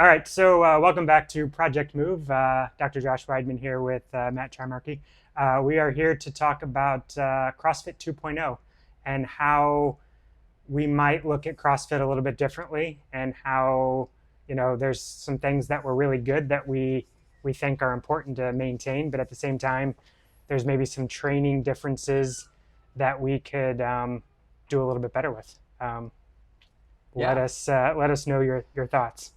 All right, so welcome back to Project Move. Dr. Josh Weidman here with Matt Charmarkey. We are here to talk about CrossFit 2.0 and how we might look at CrossFit a little bit differently, and how there's some things that were really good that we think are important to maintain, but at the same time, there's maybe some training differences that we could do a little bit better with. Yeah. Let us know your thoughts.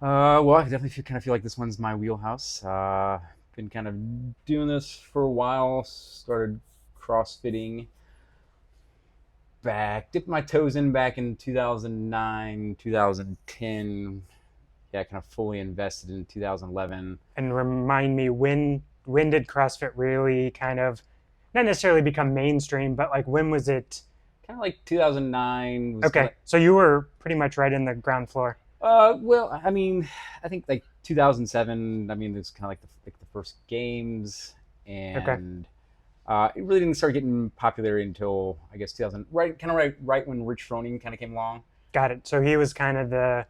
Well, I definitely feel like this one's my wheelhouse. Been kind of doing this for a while. Started CrossFitting dipped my toes in back in 2009, 2010. Yeah, kind of fully invested in 2011. And remind me, when did CrossFit really kind of not necessarily become mainstream, but like when was it? Kind of like 2009 was kind Okay, so you were pretty much right in the ground floor. well, I mean, I think like 2007. I mean, it was kind of like the first games, Okay, and it really didn't start getting popular until I guess 2000, right when Rich Froning kind of came along. got it. So he was kind of the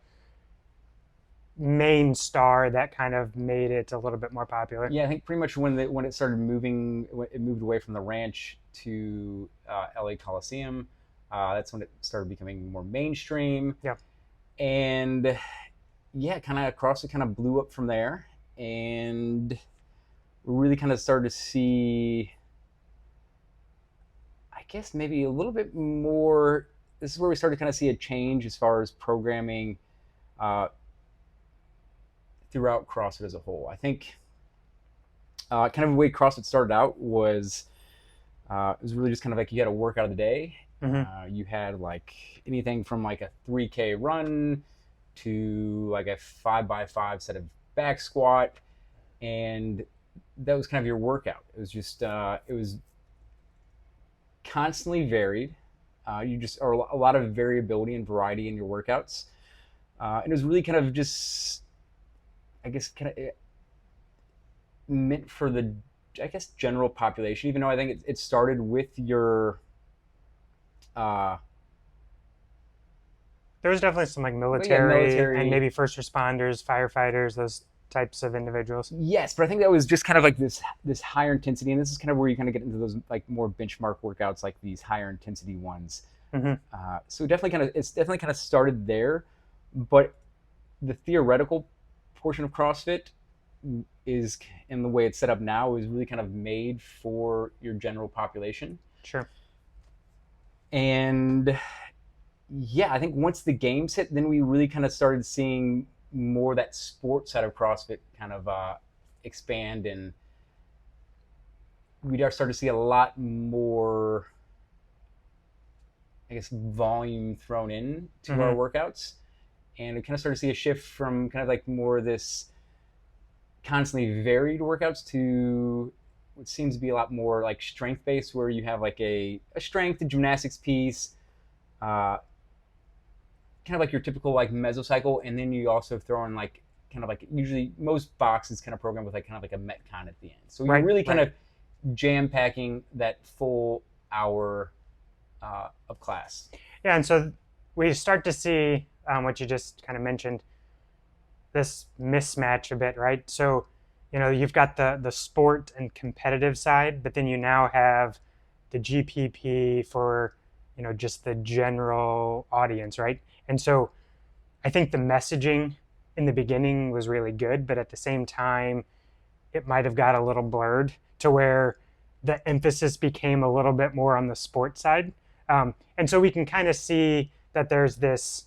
main star that kind of made it a little bit more popular. Yeah, I think pretty much when it started moving, when it moved away from the ranch to LA Coliseum. That's when it started becoming more mainstream, Yeah. and yeah, kind of CrossFit kind of blew up from there, and we really kind of started to see, I guess maybe a little bit more. This is where we started to kind of see a change as far as programming uh, throughout CrossFit as a whole. I think kind of the way CrossFit started out was it was really just kind of like you had a workout of the day. Hmm. You had like anything from like a 3K run to like a 5x5 set of back squat, and that was kind of your workout. It was just it was constantly varied. You just are a lot of variability and variety in your workouts, and it was really kind of just, I guess, kind of meant for the, I guess, general population. Even though I think it started with your, uh, There was definitely some like but yeah, military and military. maybe first responders, firefighters, those types of individuals. Yes, but I think that was just kind of like this higher intensity, and this is kind of where you kind of get into those like more benchmark workouts, like these higher intensity ones. Hmm. So it's definitely kind of started there, but the theoretical portion of CrossFit is, in the way it's set up now, is really kind of made for your general population. Sure. And yeah, I think once the games hit, then we really kind of started seeing more that sports side of CrossFit kind of expand, and we are starting to see a lot more, I guess, volume thrown in to our Hmm. workouts, and we kind of started to see a shift from kind of like more this constantly varied workouts to what seems to be a lot more like strength based, where you have like a strength and gymnastics piece, uh, kind of like your typical like mesocycle, and then you also throw in like kind of like, usually most boxes kind of program with like kind of like a metcon at the end. So you're Right. really kind Right. of jam packing that full hour of class. Yeah, and so we start to see what you just kind of mentioned, this mismatch a bit, right? So, you've got the sport and competitive side, but then you now have the GPP for, just the general audience, right? And so I think the messaging in the beginning was really good, but at the same time, it might have got a little blurred to where the emphasis became a little bit more on the sports side. And so we can kind of see that there's this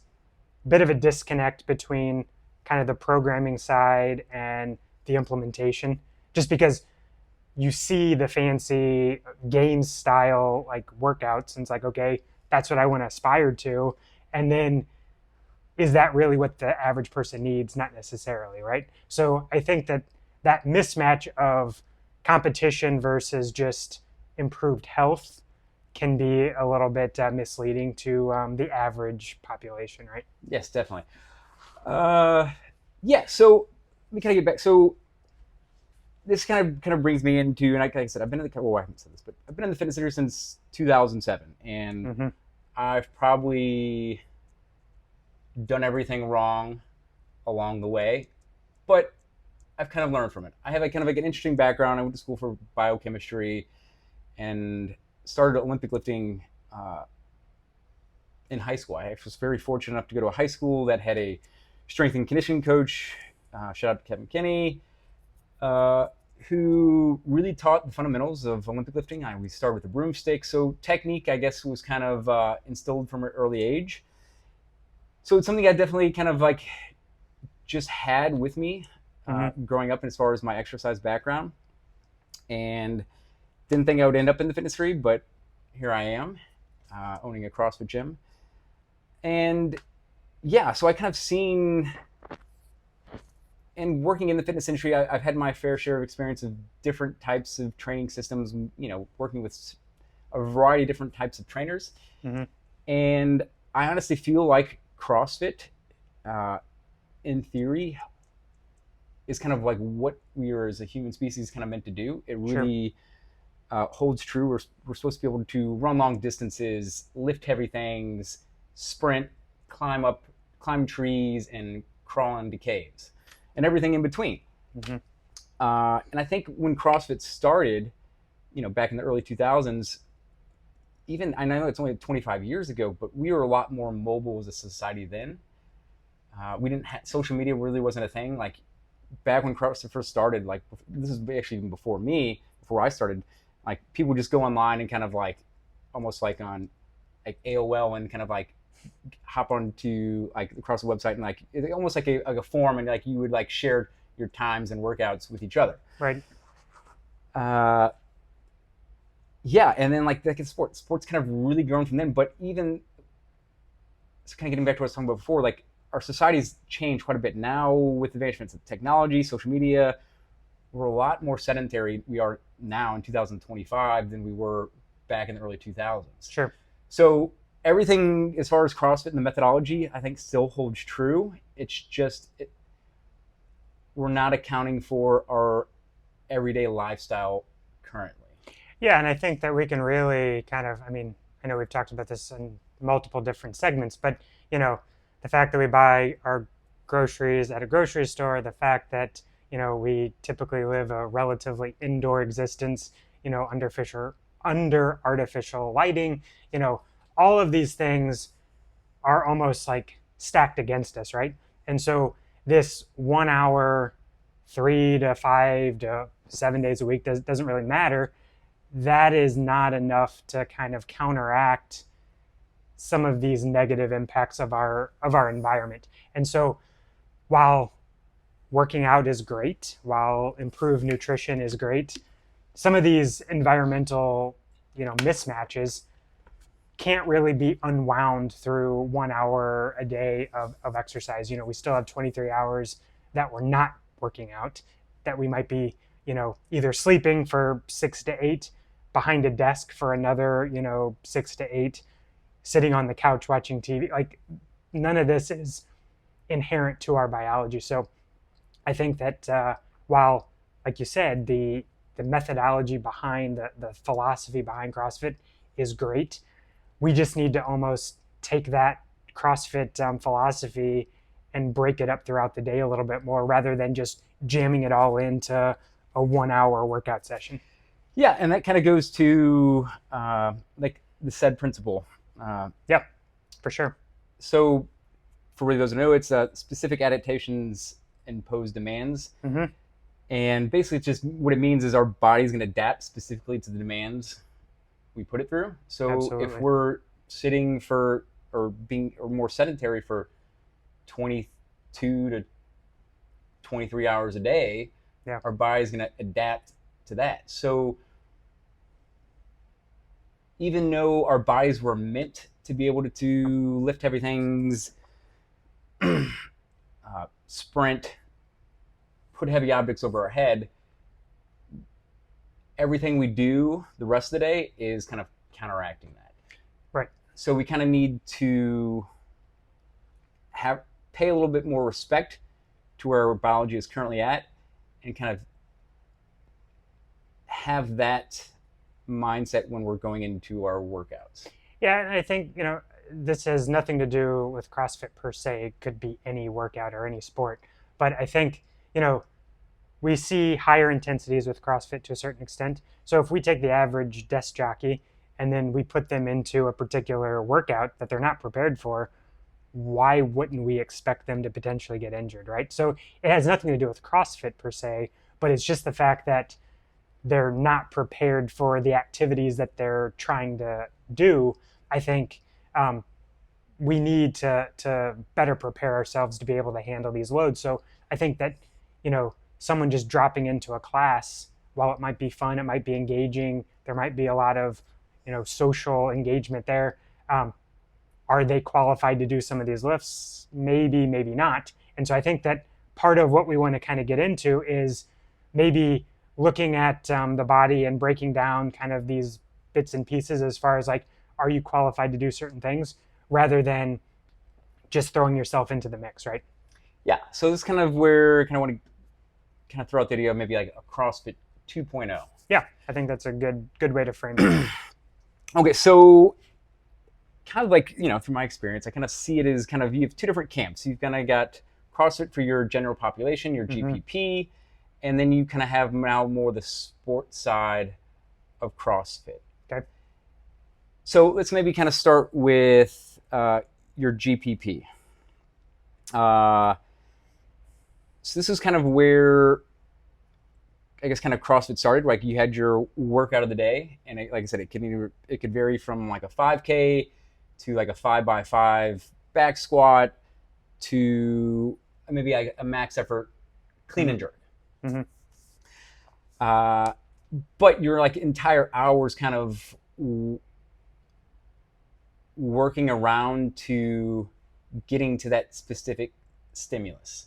bit of a disconnect between kind of the programming side and the implementation, just because you see the fancy games style like workouts, and it's like, okay, that's what I want to aspire to. And then is that really what the average person needs? Not necessarily, right? So I think that that mismatch of competition versus just improved health can be a little bit misleading to the average population, right? Yes, definitely. Uh, yeah. So let me kind of get back. So this kind of brings me into, and like I said, I've been in the, well, I haven't said this, but I've been in the fitness industry since 2007, and Mm-hmm. I've probably done everything wrong along the way, but I've kind of learned from it. I have a kind of like an interesting background. I went to school for biochemistry and started Olympic lifting in high school. I was very fortunate enough to go to a high school that had a strength and conditioning coach. Shout out to Kevin Kinney, who really taught the fundamentals of Olympic lifting. We started with the broomstick, so technique, I guess, was kind of instilled from an early age. So it's something I definitely kind of like just had with me growing up as far as my exercise background, and didn't think I would end up in the fitness industry, but here I am, owning a CrossFit gym. And yeah, so I kind of seen, and working in the fitness industry, I've had my fair share of experience of different types of training systems, working with a variety of different types of trainers. And I honestly feel like CrossFit, in theory, is kind of like what we are as a human species kind of meant to do. It really holds true. We're supposed to be able to run long distances, lift heavy things, sprint, climb trees, and crawl into caves, and everything in between. And I think when CrossFit started, back in the early 2000s, even, I know it's only 25 years ago, but we were a lot more mobile as a society then. We didn't have, social media really wasn't a thing. Like back when CrossFit first started, like this is actually even before I started, like people would just go online and kind of like, almost like on like AOL, and kind of like hop onto like the CrossFit website, and like almost like a forum, and like you would like share your times and workouts with each other. Right. Yeah, and then like sports kind of really grown from then. But even, so kind of getting back to what I was talking about before, like our society's changed quite a bit now with advancements of technology, social media. We're a lot more sedentary we are now in 2025 than we were back in the early 2000s. Sure. So everything as far as CrossFit and the methodology, I think, still holds true. It's just we're not accounting for our everyday lifestyle currently. Yeah, and I think that we can really kind of, I mean, I know we've talked about this in multiple different segments, but, the fact that we buy our groceries at a grocery store, the fact that, we typically live a relatively indoor existence, under artificial lighting, all of these things are almost like stacked against us, right? And so this 1 hour, 3 to 5 to 7 days a week doesn't really matter. That is not enough to kind of counteract some of these negative impacts of our environment. And so while working out is great, while improved nutrition is great, some of these environmental, mismatches can't really be unwound through 1 hour a day of exercise. We still have 23 hours that we're not working out, that we might be, either sleeping for 6 to 8, behind a desk for another, 6 to 8, sitting on the couch watching TV. Like none of this is inherent to our biology. So I think that while, like you said, the methodology behind the philosophy behind CrossFit is great, we just need to almost take that CrossFit philosophy and break it up throughout the day a little bit more, rather than just jamming it all into a 1 hour workout session. Yeah, and that kind of goes to like the SAID principle. Yeah, for sure. So for those who know, it's specific adaptations impose demands. And basically just what it means is our body's going to adapt specifically to the demands we put it through. So Absolutely. If we're sitting for, or more sedentary for 22 to 23 hours a day, our body's going to adapt to that. So even though our bodies were meant to be able to lift heavy things, sprint, put heavy objects over our head, everything we do the rest of the day is kind of counteracting that. Right. So we kind of need to pay a little bit more respect to where our biology is currently at, and kind of have that mindset when we're going into our workouts. Yeah, and I think, this has nothing to do with CrossFit per se. It could be any workout or any sport. But I think, we see higher intensities with CrossFit to a certain extent. So if we take the average desk jockey and then we put them into a particular workout that they're not prepared for, why wouldn't we expect them to potentially get injured, right? So it has nothing to do with CrossFit per se, but it's just the fact that they're not prepared for the activities that they're trying to do. I think we need to better prepare ourselves to be able to handle these loads. So I think that, someone just dropping into a class, while it might be fun, it might be engaging, there might be a lot of, social engagement there. Are they qualified to do some of these lifts? Maybe, maybe not. And so I think that part of what we want to kind of get into is maybe looking at the body and breaking down kind of these bits and pieces as far as like, are you qualified to do certain things, rather than just throwing yourself into the mix, right? Yeah. So this is kind of where I kind of want to kind of throw out the idea of maybe like a CrossFit 2.0. Yeah, I think that's a good way to frame it. Okay, so kind of like, through my experience, I kind of see it as kind of, you have two different camps. You've kind of got CrossFit for your general population, your GPP, and then you kind of have now more the sport side of CrossFit. Okay. So let's maybe kind of start with your GPP. So this is kind of where, I guess, kind of CrossFit started. Like you had your workout of the day, and like I said, it could vary from like a 5K to like a 5x5 back squat to maybe like a max effort clean and jerk. But your like entire hours kind of working around to getting to that specific stimulus.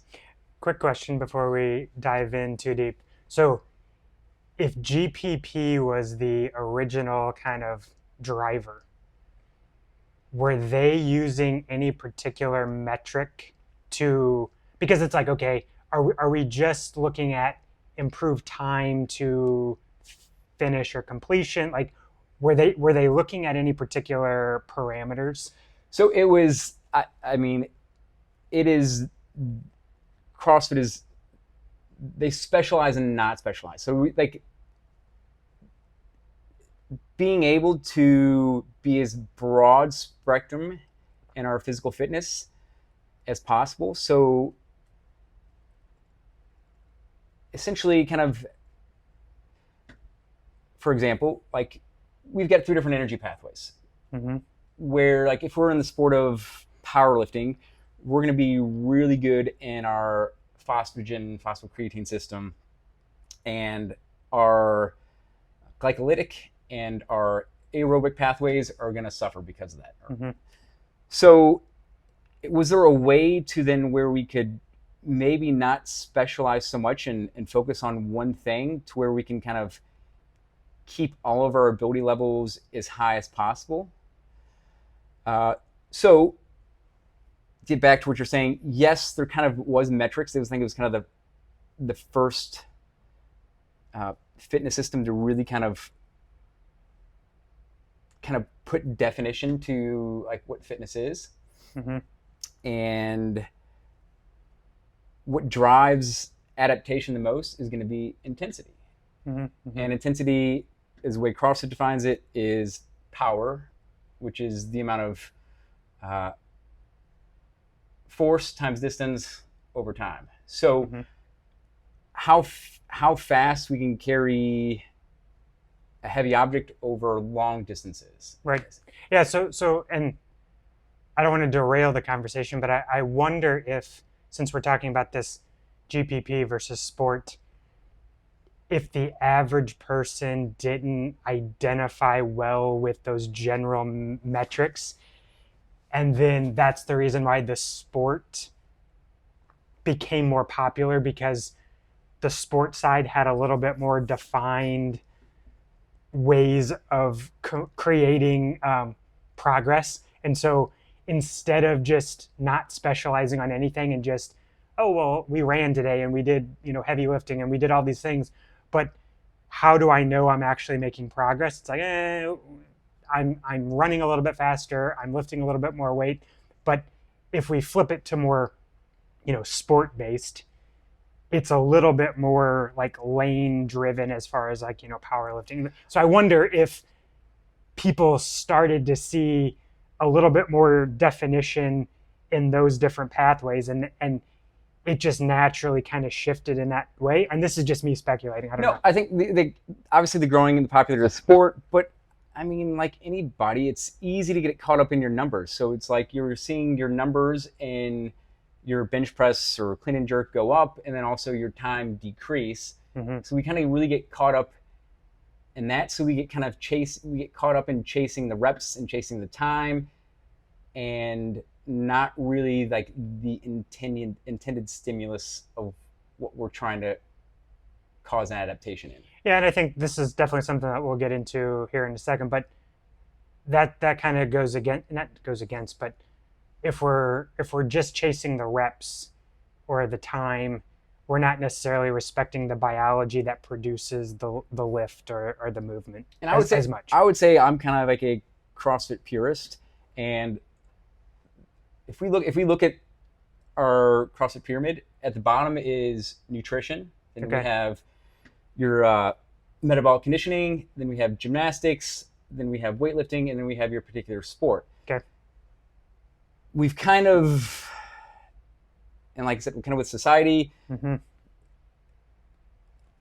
Quick question before we dive in too deep. So if GPP was the original kind of driver, were they using any particular metric to, because it's like, okay, are we just looking at improved time to finish or completion? Like, were they looking at any particular parameters? So it was, I mean, it is, CrossFit is, they specialize and not specialize. So like being able to be as broad spectrum in our physical fitness as possible. So essentially kind of, for example, like we've got 3 different energy pathways where like if we're in the sport of powerlifting, we're going to be really good in our phosphocreatine system, and our glycolytic and our aerobic pathways are going to suffer because of that. So was there a way to then where we could maybe not specialize so much and focus on one thing to where we can kind of keep all of our ability levels as high as possible? So get back to what you're saying. Yes, there kind of was metrics. I think it was kind of the first fitness system to really kind of put definition to like what fitness is. And what drives adaptation the most is going to be intensity. And intensity, is the way CrossFit defines it, is power, which is the amount of force times distance over time. So how fast we can carry a heavy object over long distances. Right. Yeah. So, and I don't want to derail the conversation, but I wonder if, since we're talking about this GPP versus sport, if the average person didn't identify well with those general metrics, and then that's the reason why the sport became more popular, because the sport side had a little bit more defined ways of creating progress. And so instead of just not specializing on anything and just, oh, well, we ran today and we did, heavy lifting and we did all these things, but how do I know I'm actually making progress? It's like, I'm running a little bit faster, I'm lifting a little bit more weight. But if we flip it to more, sport based, it's a little bit more like lane driven as far as like, powerlifting. So I wonder if people started to see a little bit more definition in those different pathways, and it just naturally kind of shifted in that way. And this is just me speculating. I don't know. I think obviously the growing and the popular sport, but I mean, like any body, it's easy to get caught up in your numbers. So it's like you're seeing your numbers in your bench press or clean and jerk go up, and then also your time decrease. Mm-hmm. So we kind of really get caught up in that. So we get caught up in chasing the reps and chasing the time, and not really like the intended stimulus of what we're trying to cause an adaptation in. Yeah, and I think this is definitely something that we'll get into here in a second. But that kind of goes against, not goes against, but if we're just chasing the reps or the time, we're not necessarily respecting the biology that produces the lift or the movement. And I would say as much. I would say I'm kind of like a CrossFit purist, and if we look at our CrossFit pyramid, at the bottom is nutrition. Then we have your metabolic conditioning. Then we have gymnastics. Then we have weightlifting, and then we have your particular sport. Okay. We've kind of, and like I said, kind of with society, mm-hmm.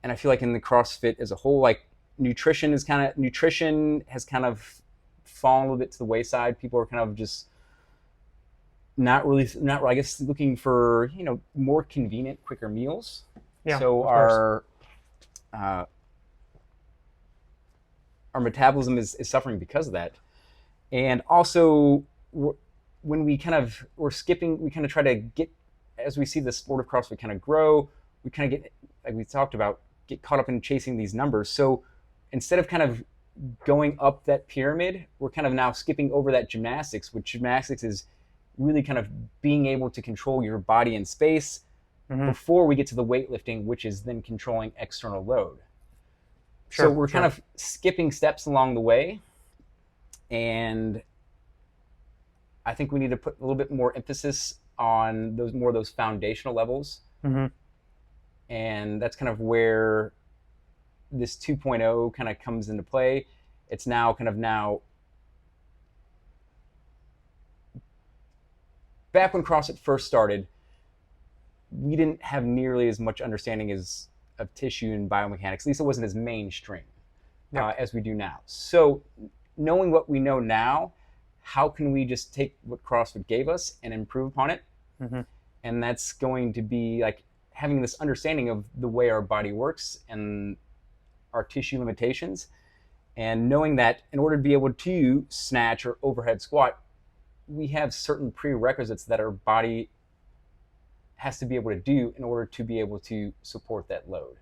and I feel like in the CrossFit as a whole, like nutrition has kind of fallen a little bit to the wayside. People are kind of just not I guess looking for more convenient, quicker meals. Yeah, so our metabolism is suffering because of that. And also when we kind of try to get, as we see the sport of CrossFit kind of grow, we kind of get, like we talked about, get caught up in chasing these numbers. So instead of kind of going up that pyramid, we're kind of now skipping over that gymnastics, which gymnastics is really kind of being able to control your body in space mm-hmm. before we get to the weightlifting, which is then controlling external load. Sure, so we're kind of skipping steps along the way, and I think we need to put a little bit more emphasis on those foundational levels. Mm-hmm. And that's kind of where this 2.0 kind of comes into play. It's now back when CrossFit first started, we didn't have nearly as much understanding of tissue and biomechanics. At least it wasn't as mainstream as we do now. So knowing what we know now, how can we just take what CrossFit gave us and improve upon it? Mm-hmm. And that's going to be like having this understanding of the way our body works and our tissue limitations, and knowing that in order to be able to snatch or overhead squat, we have certain prerequisites that our body has to be able to do in order to be able to support that load.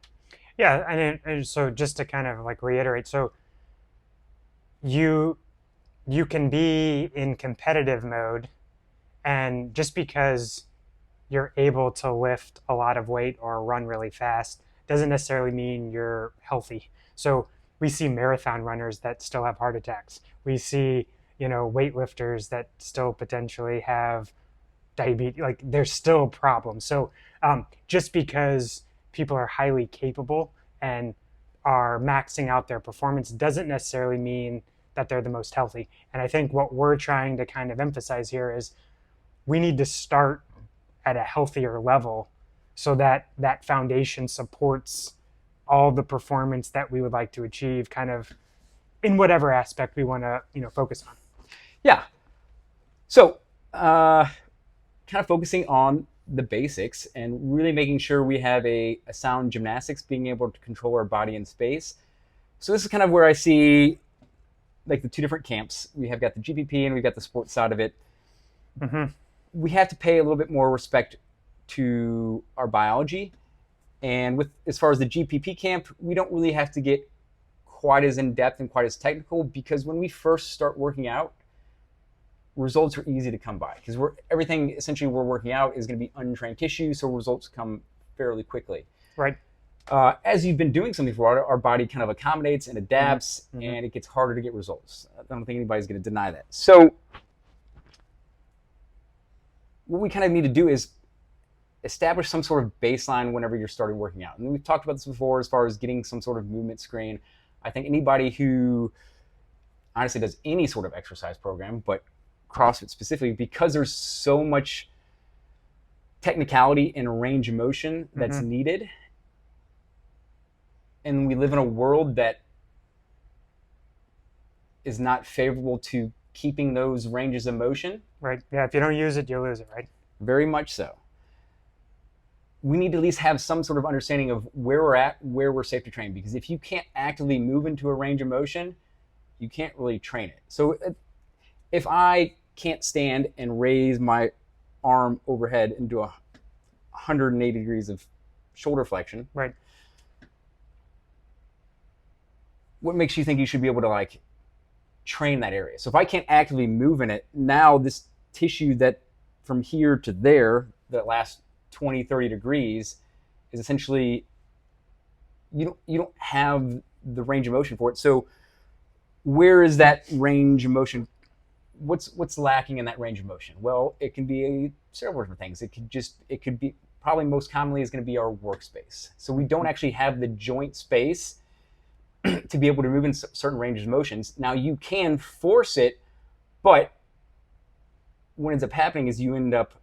Yeah, and so just to kind of like reiterate, so you can be in competitive mode, and just because you're able to lift a lot of weight or run really fast doesn't necessarily mean you're healthy. So we see marathon runners that still have heart attacks. We see, weightlifters that still potentially have diabetes. Like, there's still problems. So just because people are highly capable and are maxing out their performance doesn't necessarily mean that they're the most healthy. And I think what we're trying to kind of emphasize here is we need to start at a healthier level so that that foundation supports all the performance that we would like to achieve, kind of in whatever aspect we want to focus on. Yeah. So kind of focusing on the basics and really making sure we have a sound gymnastics, being able to control our body in space. So this is kind of where I see like the two different camps. We have got the GPP and we've got the sports side of it. Mm-hmm. We have to pay a little bit more respect to our biology. And with as far as the GPP camp, we don't really have to get quite as in-depth and quite as technical, because when we first start working out, results are easy to come by, because everything essentially we're working out is going to be untrained tissue, so results come fairly quickly. Right. as you've been doing something for our body kind of accommodates and adapts, Mm-hmm. and it gets harder to get results. I don't think anybody's going to deny that. So what we kind of need to do is establish some sort of baseline whenever you're starting working out. And we've talked about this before as far as getting some sort of movement screen. I think anybody who honestly does any sort of exercise program, but CrossFit specifically, because there's so much technicality and range of motion that's needed, and we live in a world that is not favorable to keeping those ranges of motion. Right. Yeah. If you don't use it, you lose it. Right. Very much so. We need to at least have some sort of understanding of where we're at, where we're safe to train. Because if you can't actively move into a range of motion, you can't really train it. So if I can't stand and raise my arm overhead into 180 degrees of shoulder flexion, right, what makes you think you should be able to like train that area? So if I can't actively move in it, now this tissue that from here to there, that last 20, 30 degrees, is essentially, you don't have the range of motion for it. So where is that range of motion? What's lacking in that range of motion? Well, it can be several different things. It could be probably most commonly is going to be our workspace. So we don't actually have the joint space to be able to move in certain ranges of motions. Now you can force it, but what ends up happening is you end up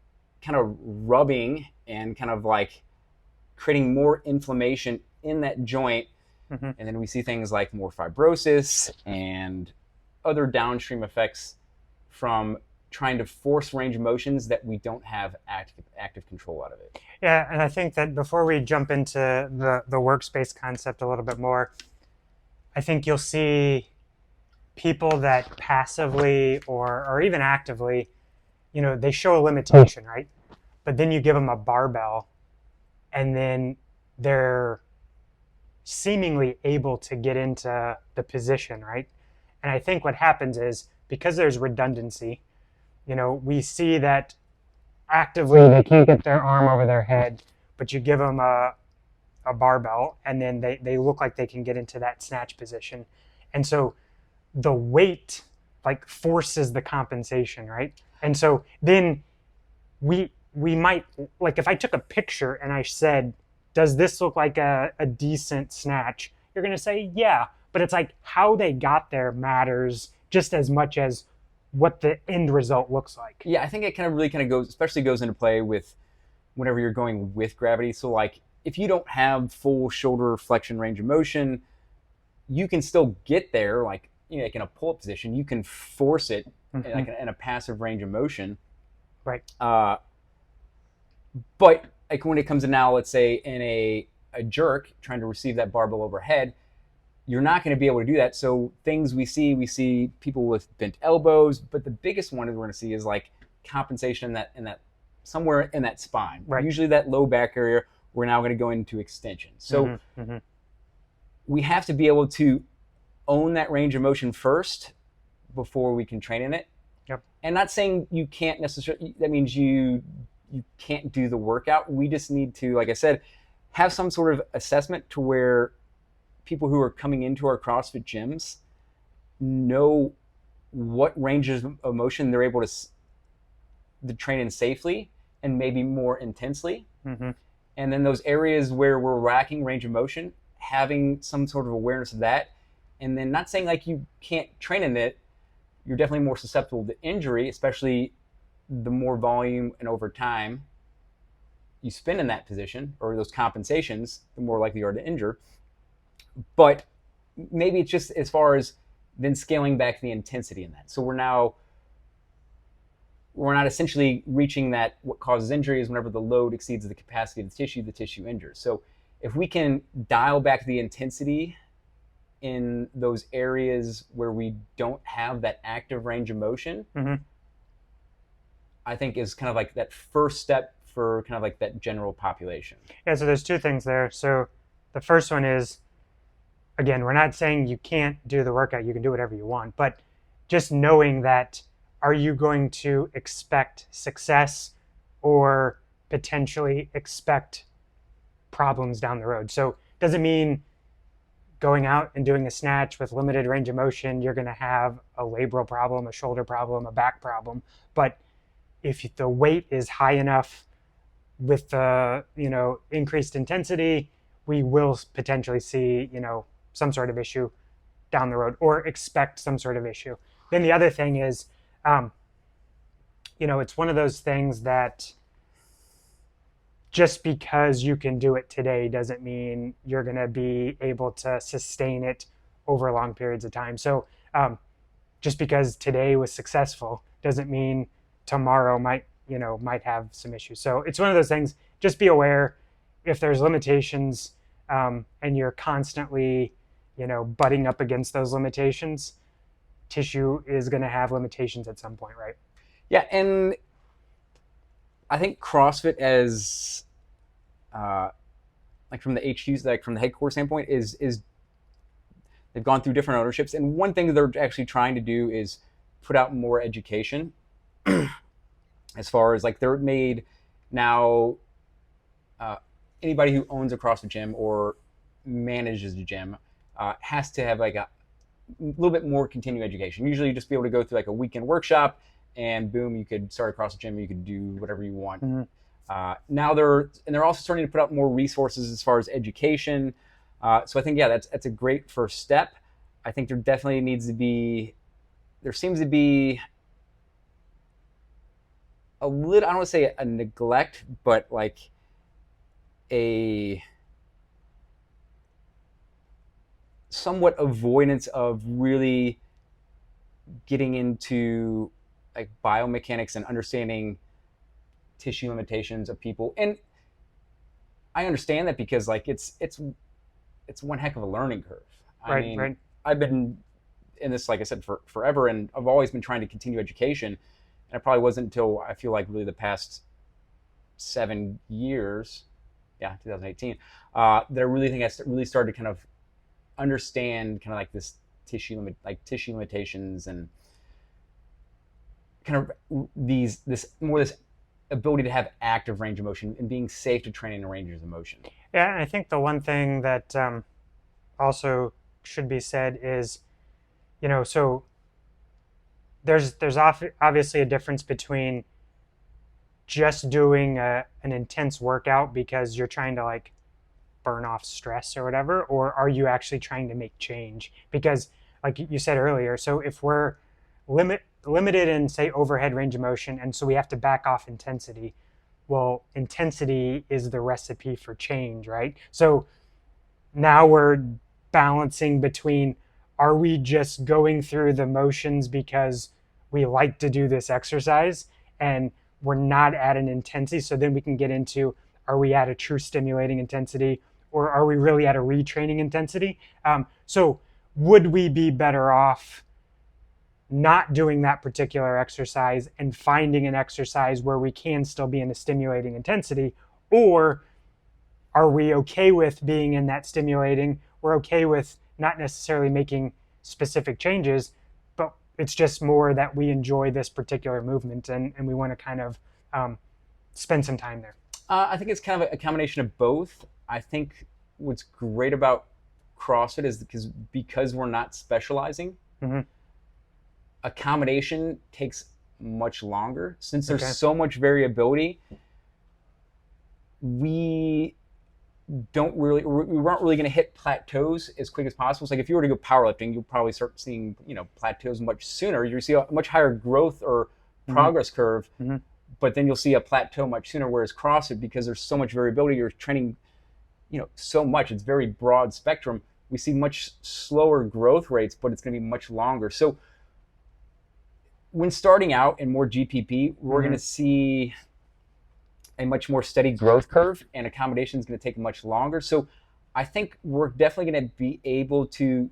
kind of rubbing and kind of like creating more inflammation in that joint. And then we see things like more fibrosis and other downstream effects from trying to force range of motions that we don't have active control out of it. Yeah, and I think that before we jump into the workspace concept a little bit more, I think you'll see people that passively or even actively, they show a limitation, right? But then you give them a barbell and then they're seemingly able to get into the position, right? And I think what happens is because there's redundancy, we see that actively they can't get their arm over their head, but you give them a barbell and then they look like they can get into that snatch position. And so the weight like forces the compensation, right? And so then we might, like if I took a picture and I said, does this look like a decent snatch? You're going to say, yeah, but it's like how they got there matters just as much as what the end result looks like. Yeah, I think it really goes into play with whenever you're going with gravity. So like if you don't have full shoulder flexion range of motion, you can still get there, like like in a pull-up position, you can force it like in a passive range of motion. Right. But like when it comes to now, let's say in a jerk trying to receive that barbell overhead, you're not going to be able to do that. So things we see people with bent elbows, but the biggest one we're going to see is like compensation in that somewhere in that spine. Right. Usually that low back area, we're now going to go into extension. So we have to be able to own that range of motion first before we can train in it. Yep. And not saying you can't necessarily, that means you can't do the workout. We just need to, like I said, have some sort of assessment to where people who are coming into our CrossFit gyms know what ranges of motion they're able to train in safely and maybe more intensely. And then those areas where we're lacking range of motion, having some sort of awareness of that. And then not saying like you can't train in it, you're definitely more susceptible to injury, especially the more volume and over time you spend in that position or those compensations, the more likely you are to injure. But maybe it's just as far as then scaling back the intensity in that. So we're not essentially reaching that. What causes injury is whenever the load exceeds the capacity of the tissue injures. So if we can dial back the intensity in those areas where we don't have that active range of motion, I think is kind of like that first step for kind of like that general population. Yeah, so there's two things there. So the first one is, again, we're not saying you can't do the workout, you can do whatever you want, but just knowing that, are you going to expect success or potentially expect problems down the road? So Doesn't mean going out and doing a snatch with limited range of motion, you're going to have a labral problem, a shoulder problem, a back problem. But if the weight is high enough with the increased intensity, we will potentially see some sort of issue down the road, or expect some sort of issue. Then the other thing is, it's one of those things that just because you can do it today doesn't mean you're going to be able to sustain it over long periods of time. So just because today was successful doesn't mean tomorrow might have some issues. So it's one of those things. Just be aware if there's limitations, and you're constantly butting up against those limitations. Tissue is going to have limitations at some point, right? Yeah, and I think CrossFit, as like from the HQs, like from the headquarters standpoint, is they've gone through different ownerships, and one thing that they're actually trying to do is put out more education. As far as like they're made now, anybody who owns a CrossFit gym or manages a gym has to have like a little bit more continuing education. Usually, you just be able to go through like a weekend workshop, and boom, you could start a CrossFit gym. You could do whatever you want. Mm-hmm. Now they're also starting to put out more resources as far as education. So I think that's a great first step. I think there definitely seems to be a little, I don't want to say a neglect, but like a somewhat avoidance of really getting into like biomechanics and understanding tissue limitations of people. And I understand that because like it's one heck of a learning curve. I mean, right. I've been in this, like I said, for forever, and I've always been trying to continue education. And it probably wasn't until I feel like really the past 7 years, 2018, that I really think I really started to kind of understand kind of like this tissue limitations and kind of this ability to have active range of motion and being safe to train in ranges of motion. Yeah, and I think the one thing that also should be said is, so there's obviously a difference between just doing an intense workout because you're trying to like burn off stress or whatever, or are you actually trying to make change? Because like you said earlier, so if we're limited in, say, overhead range of motion, and so we have to back off intensity, well, intensity is the recipe for change, right? So now we're balancing between, are we just going through the motions because we like to do this exercise and we're not at an intensity? So then we can get into, are we at a true stimulating intensity, or are we really at a retraining intensity? So would we be better off not doing that particular exercise and finding an exercise where we can still be in a stimulating intensity? Or are we okay with being in that stimulating? We're okay with not necessarily making specific changes, but it's just more that we enjoy this particular movement and we want to kind of spend some time there. I think it's kind of a combination of both. I think what's great about CrossFit is because we're not specializing, mm-hmm. accommodation takes much longer. Since there's so much variability, we weren't really going to hit plateaus as quick as possible. So like if you were to go powerlifting, you'll probably start seeing plateaus much sooner. You'll see a much higher growth or progress mm-hmm. curve, mm-hmm. but then you'll see a plateau much sooner. Whereas CrossFit, because there's so much variability, you're training so much, it's very broad spectrum, we see much slower growth rates, but it's going to be much longer. So when starting out in more GPP, we're mm-hmm. going to see a much more steady growth curve, and accommodation is going to take much longer. So I think we're definitely going to be able to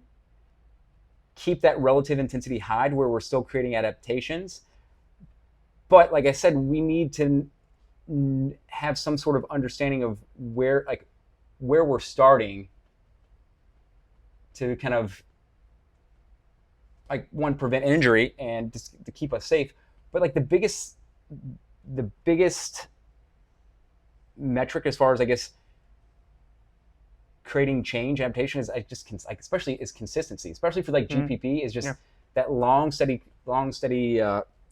keep that relative intensity high where we're still creating adaptations. But like I said, we need to have some sort of understanding of where we're starting to kind of prevent injury and just to keep us safe. But like the biggest metric as far as I guess creating change, adaptation is like especially is consistency, especially for like GPP is just Yeah. that long steady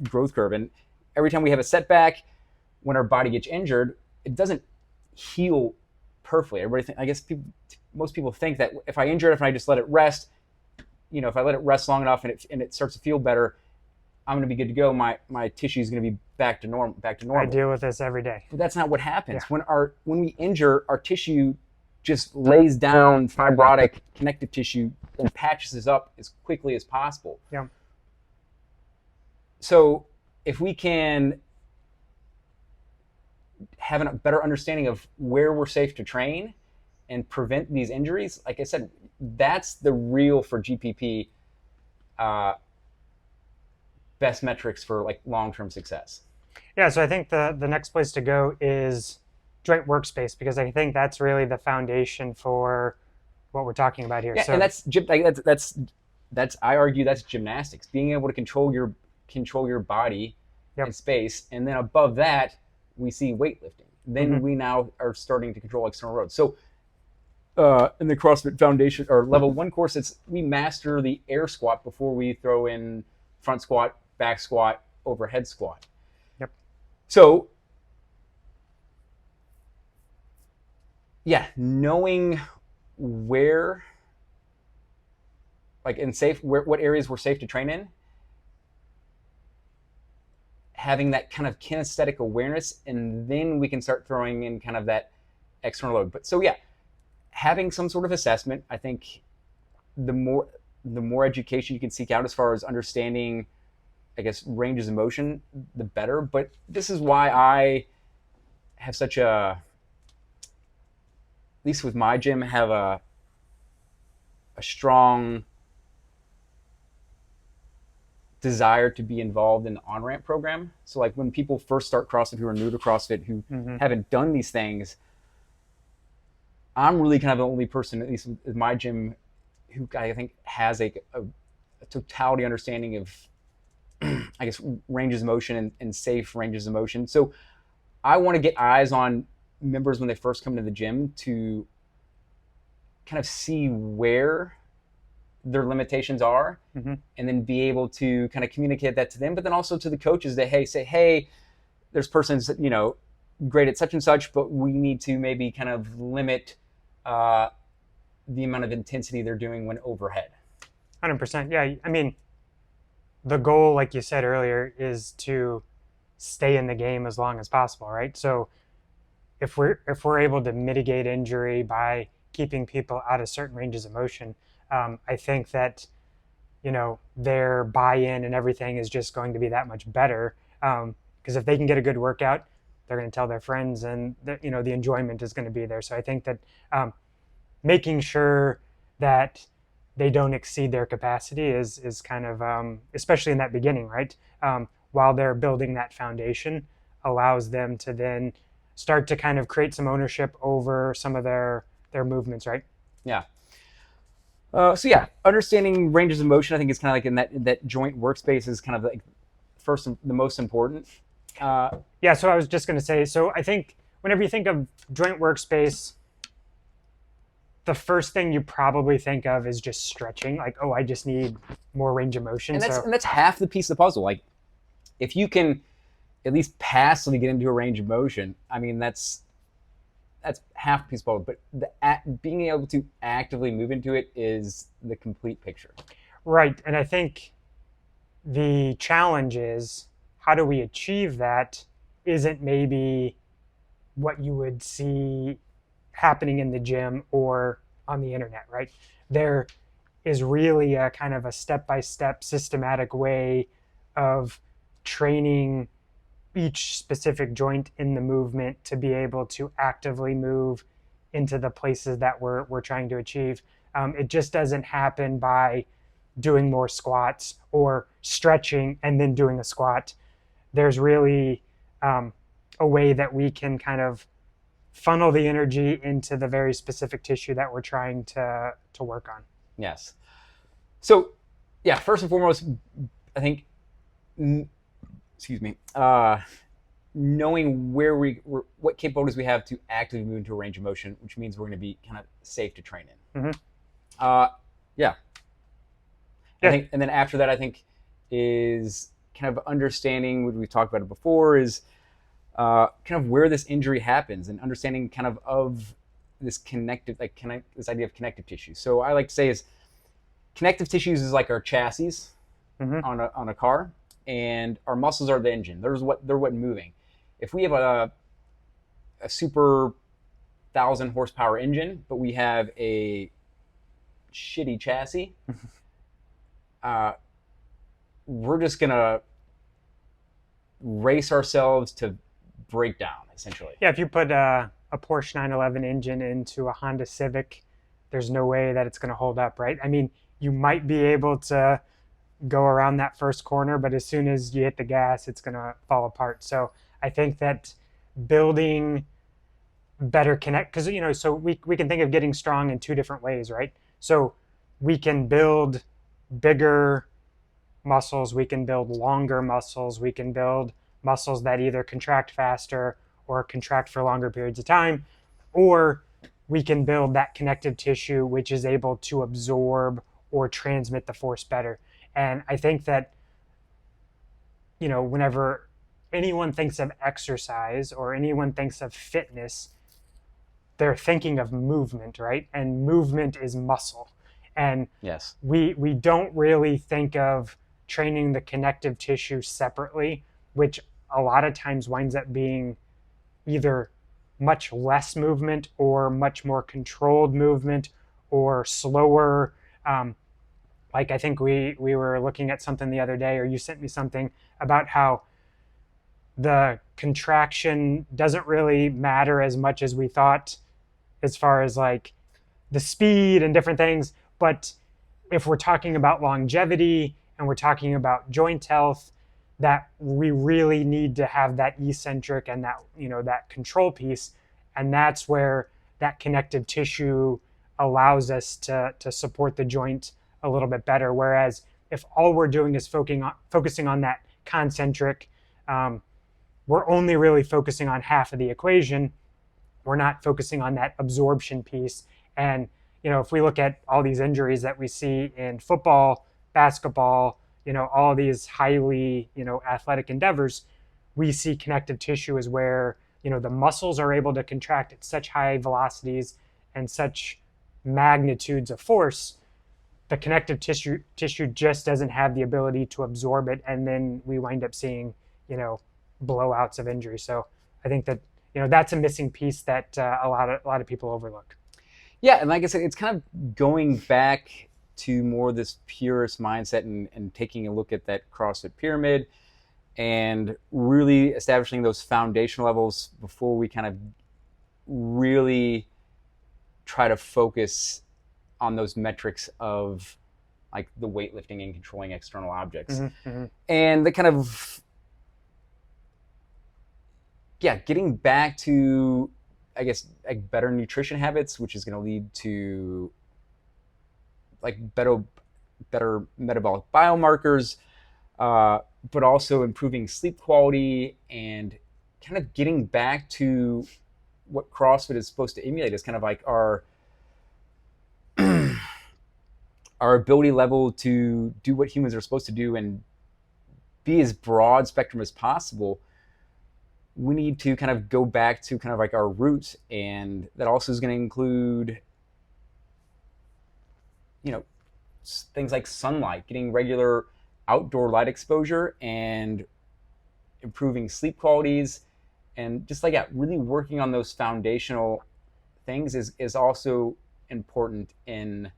growth curve. And every time we have a setback, when our body gets injured, it doesn't heal perfectly. Most people think that if I injure it, if I just let it rest, if I let it rest long enough and it starts to feel better, I'm going to be good to go. My tissue is going to be back to normal. I deal with this every day. But that's not what happens. Yeah. When we injure, our tissue just lays down fibrotic connective tissue and patches us up as quickly as possible. Yeah. So if we can have a better understanding of where we're safe to train and prevent these injuries, like I said, that's the real for GPP best metrics for like long-term success. Yeah, so I think the next place to go is joint workspace, because I think that's really the foundation for what we're talking about here. Yeah, so, and that's I argue that's gymnastics, being able to control your body Yep. and space, and then above that we see weightlifting. Then we now are starting to control external loads. So in the CrossFit Foundation or Level 1 course, we master the air squat before we throw in front squat, back squat, overhead squat. Yep. So yeah, knowing where, like what areas we're safe to train in, having that kind of kinesthetic awareness, and then we can start throwing in kind of that external load. But so yeah, having some sort of assessment, I think the more education you can seek out as far as understanding, I guess, ranges of motion, the better. But this is why I have such a, at least with my gym, have a strong desire to be involved in the on-ramp program. So like when people first start CrossFit, who are new to CrossFit, who haven't done these things, I'm really kind of the only person, at least with my gym, who I think has a totality understanding of, I guess, ranges of motion and safe ranges of motion. So I want to get eyes on members when they first come to the gym to kind of see where their limitations are, and then be able to kind of communicate that to them, but then also to the coaches that, hey, there's persons, great at such and such, but we need to maybe kind of limit the amount of intensity they're doing when overhead. 100%. Yeah, I mean, the goal, like you said earlier, is to stay in the game as long as possible, right? So if we're able to mitigate injury by keeping people out of certain ranges of motion, I think that their buy-in and everything is just going to be that much better, because if they can get a good workout, they're going to tell their friends, and the enjoyment is going to be there. So I think that making sure that they don't exceed their capacity is kind of, especially in that beginning, right? While they're building that foundation, allows them to then start to kind of create some ownership over some of their movements, right? Yeah. So yeah, understanding ranges of motion, I think, is kind of like in that joint workspace is kind of like first and the most important. Yeah, so I was just going to say, so I think whenever you think of joint workspace, the first thing you probably think of is just stretching. Like, oh, I just need more range of motion. And that's half the piece of the puzzle. Like, if you can at least passively get into a range of motion, I mean, that's half the piece of the puzzle. But being able to actively move into it is the complete picture. Right, and I think the challenge is, how do we achieve that isn't maybe what you would see happening in the gym or on the internet, right? There is really a kind of a step-by-step systematic way of training each specific joint in the movement to be able to actively move into the places that we're trying to achieve. It just doesn't happen by doing more squats or stretching and then doing a squat. There's really a way that we can kind of funnel the energy into the very specific tissue that we're trying to work on. Yes. So, yeah, first and foremost, I think, excuse me, knowing what capabilities we have to actively move into a range of motion, which means we're going to be kind of safe to train in. Mm-hmm. Yeah. Yeah. I think, and then after that, I think is kind of understanding what we talked about it before is kind of where this injury happens and understanding kind of this this idea of connective tissue. So I like to say is connective tissues is like our chassis Mm-hmm. on a car, and our muscles are the engine. They're what moving. If we have a super 1,000 horsepower engine, but we have a shitty chassis, we're just gonna race ourselves to break down, essentially. Yeah, if you put a Porsche 911 engine into a Honda Civic, there's no way that it's going to hold up, right? I mean, you might be able to go around that first corner, but as soon as you hit the gas, it's going to fall apart. So I think that building better connect, because, so we can think of getting strong in two different ways, right? So we can build bigger muscles, we can build longer muscles, we can build muscles that either contract faster or contract for longer periods of time, or we can build that connective tissue which is able to absorb or transmit the force better. And I think that, whenever anyone thinks of exercise or anyone thinks of fitness, they're thinking of movement, right? And movement is muscle. And yes, we don't really think of training the connective tissue separately, which a lot of times winds up being either much less movement or much more controlled movement or slower. Like I think we were looking at something the other day, or you sent me something about how the contraction doesn't really matter as much as we thought as far as like the speed and different things. But if we're talking about longevity and we're talking about joint health, that we really need to have that eccentric and that, that control piece. And that's where that connective tissue allows us to support the joint a little bit better. Whereas if all we're doing is focusing on that concentric, we're only really focusing on half of the equation. We're not focusing on that absorption piece. And, if we look at all these injuries that we see in football, basketball, all these highly, athletic endeavors, we see connective tissue is where, the muscles are able to contract at such high velocities and such magnitudes of force. The connective tissue just doesn't have the ability to absorb it. And then we wind up seeing, blowouts of injury. So I think that, that's a missing piece that a lot of people overlook. Yeah, and like I said, it's kind of going back to more this purist mindset and taking a look at that CrossFit pyramid and really establishing those foundational levels before we kind of really try to focus on those metrics of like the weightlifting and controlling external objects. Mm-hmm, mm-hmm. And the kind of, getting back to, I guess, like better nutrition habits, which is going to lead to like better metabolic biomarkers, but also improving sleep quality and kind of getting back to what CrossFit is supposed to emulate is kind of like our ability level to do what humans are supposed to do and be as broad spectrum as possible. We need to kind of go back to kind of like our roots, and that also is going to include, things like sunlight, getting regular outdoor light exposure and improving sleep qualities, and just like really working on those foundational things is also important in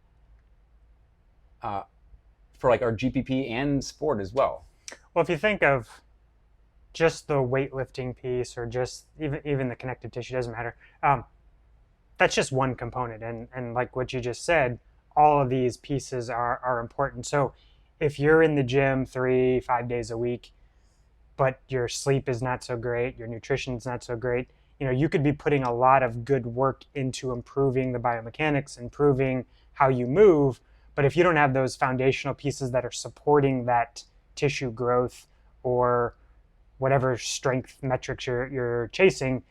for like our GPP and sport as well. Well, if you think of just the weightlifting piece or just even the connective tissue, doesn't matter. That's just one component. And like what you just said, all of these pieces are important. So if you're in the gym 3-5 days a week, but your sleep is not so great, your nutrition is not so great, you could be putting a lot of good work into improving the biomechanics, improving how you move. But if you don't have those foundational pieces that are supporting that tissue growth or whatever strength metrics you're chasing,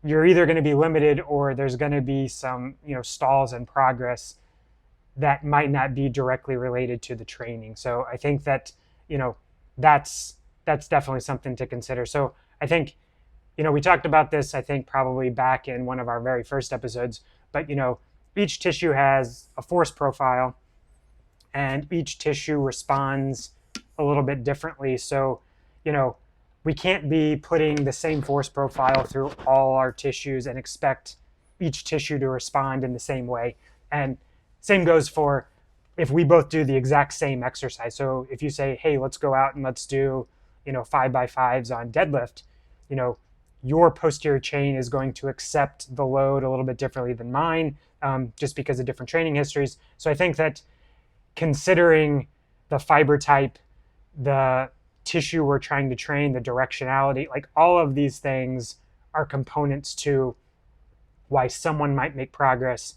you're either going to be limited or there's going to be some, stalls in progress that might not be directly related to the training. So I think that, you know, that's definitely something to consider. So I think, we talked about this, I think probably back in one of our very first episodes, but each tissue has a force profile and each tissue responds a little bit differently. So, we can't be putting the same force profile through all our tissues and expect each tissue to respond in the same way. And same goes for if we both do the exact same exercise. So if you say, hey, let's go out and let's do, 5x5s on deadlift, your posterior chain is going to accept the load a little bit differently than mine, just because of different training histories. So I think that considering the fiber type, the tissue we're trying to train, the directionality, like all of these things are components to why someone might make progress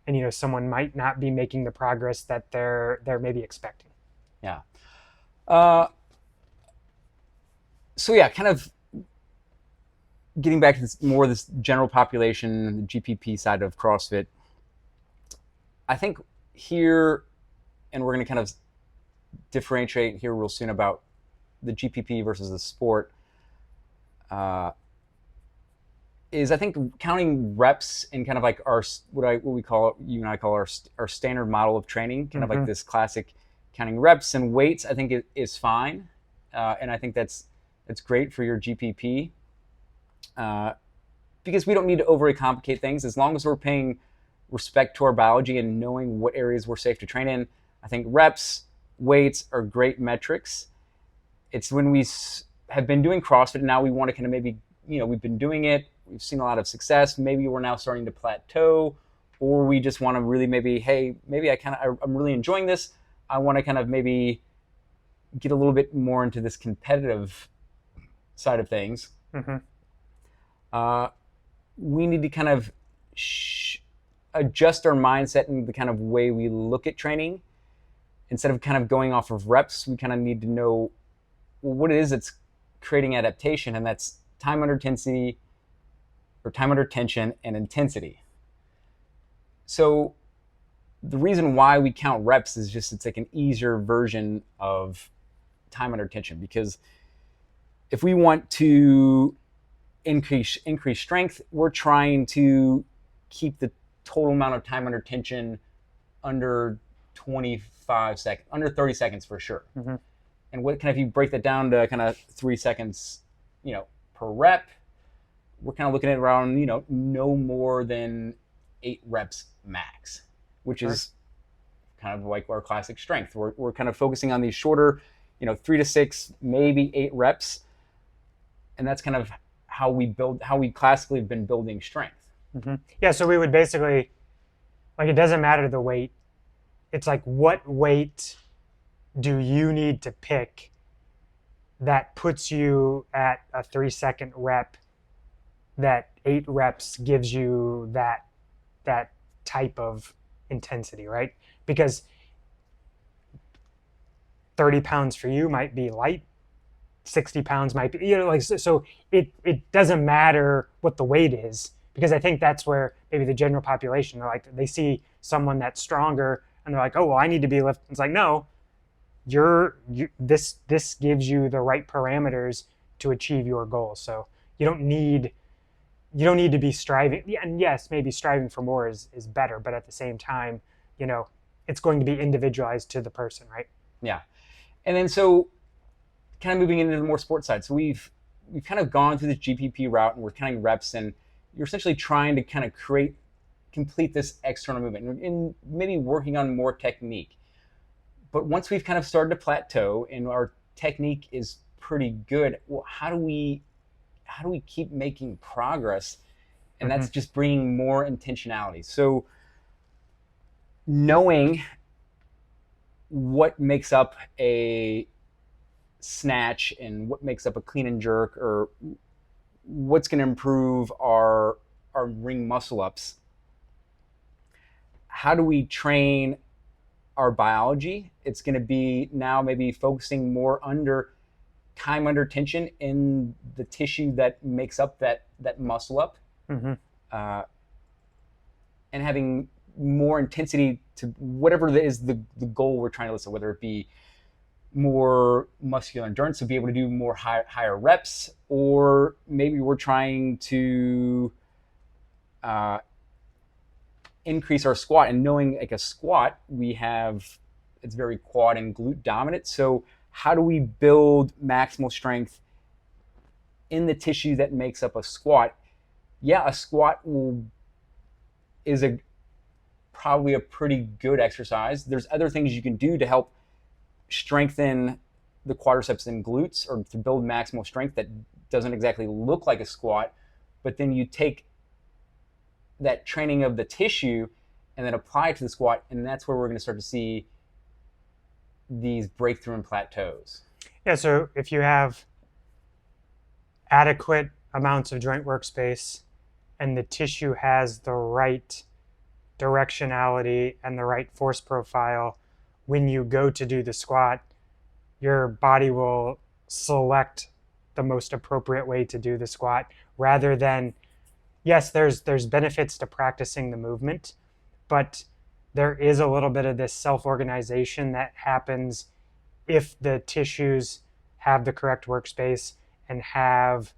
and someone might not be making the progress that they're maybe expecting. Yeah. So yeah, kind of getting back to this general population, the GPP side of CrossFit. I think here, and we're going to kind of differentiate here real soon about the GPP versus the sport, is I think counting reps in kind of like our what we call, you and I call our standard model of training, kind of like this classic counting reps and weights. I think it is fine, and I think that's great for your GPP, because we don't need to overly complicate things as long as we're paying respect to our biology and knowing what areas we're safe to train in. I think reps, weights are great metrics. It's when we have been doing CrossFit and now we want to kind of maybe, we've been doing it, we've seen a lot of success, maybe we're now starting to plateau, or we just want to really maybe, hey, maybe I'm really enjoying this. I want to kind of maybe get a little bit more into this competitive side of things. We need to kind of adjust our mindset and the kind of way we look at training. Instead of kind of going off of reps, we kind of need to know what it is that's creating adaptation, and that's time under intensity, or time under tension and intensity. So the reason why we count reps is just it's like an easier version of time under tension, because if we want to increase strength, we're trying to keep the total amount of time under tension under 25 seconds, under 30 seconds for sure. And what kind of, if you break that down to kind of 3 seconds, per rep, we're kind of looking at around, no more than 8 reps max, which is kind of like our classic strength. We're kind of focusing on these shorter, 3 to 6, maybe 8 reps. And that's kind of how we classically have been building strength. Yeah, so we would basically, like, it doesn't matter the weight. It's like, what weight do you need to pick that puts you at a 3-second rep, that 8 reps gives you that type of intensity, right? Because 30 pounds for you might be light, 60 pounds might be, so it doesn't matter what the weight is, because I think that's where maybe the general population, they see someone that's stronger and they're like, oh, well, I need to be lifting. It's like, no, this gives you the right parameters to achieve your goals. So you don't need to be striving. And yes, maybe striving for more is better, but at the same time, it's going to be individualized to the person, right? Yeah. And then so kind of moving into the more sports side. So we've kind of gone through this GPP route and we're counting reps, and you're essentially trying to kind of complete this external movement and maybe working on more technique. But once we've kind of started to plateau and our technique is pretty good, well, how do we keep making progress? And that's just bringing more intentionality. So knowing what makes up a snatch and what makes up a clean and jerk, or what's going to improve our ring muscle ups, how do we train our biology? It's going to be now maybe focusing more under time under tension in the tissue that makes up that muscle up, Mm-hmm. uh, and having more intensity to whatever is the goal we're trying to listen, whether it be more muscular endurance to be able to do more higher reps, or maybe we're trying to uh, increase our squat. And knowing like a squat, it's very quad and glute dominant. So how do we build maximal strength in the tissue that makes up a squat? Yeah, a squat is probably a pretty good exercise. There's other things you can do to help strengthen the quadriceps and glutes, or to build maximal strength that doesn't exactly look like a squat, but then you take that training of the tissue and then apply it to the squat, and that's where we're going to start to see these breakthrough and plateaus. Yeah, so if you have adequate amounts of joint workspace and the tissue has the right directionality and the right force profile, when you go to do the squat, your body will select the most appropriate way to do the squat, rather than, yes, there's benefits to practicing the movement, but there is a little bit of this self-organization that happens if the tissues have the correct workspace and have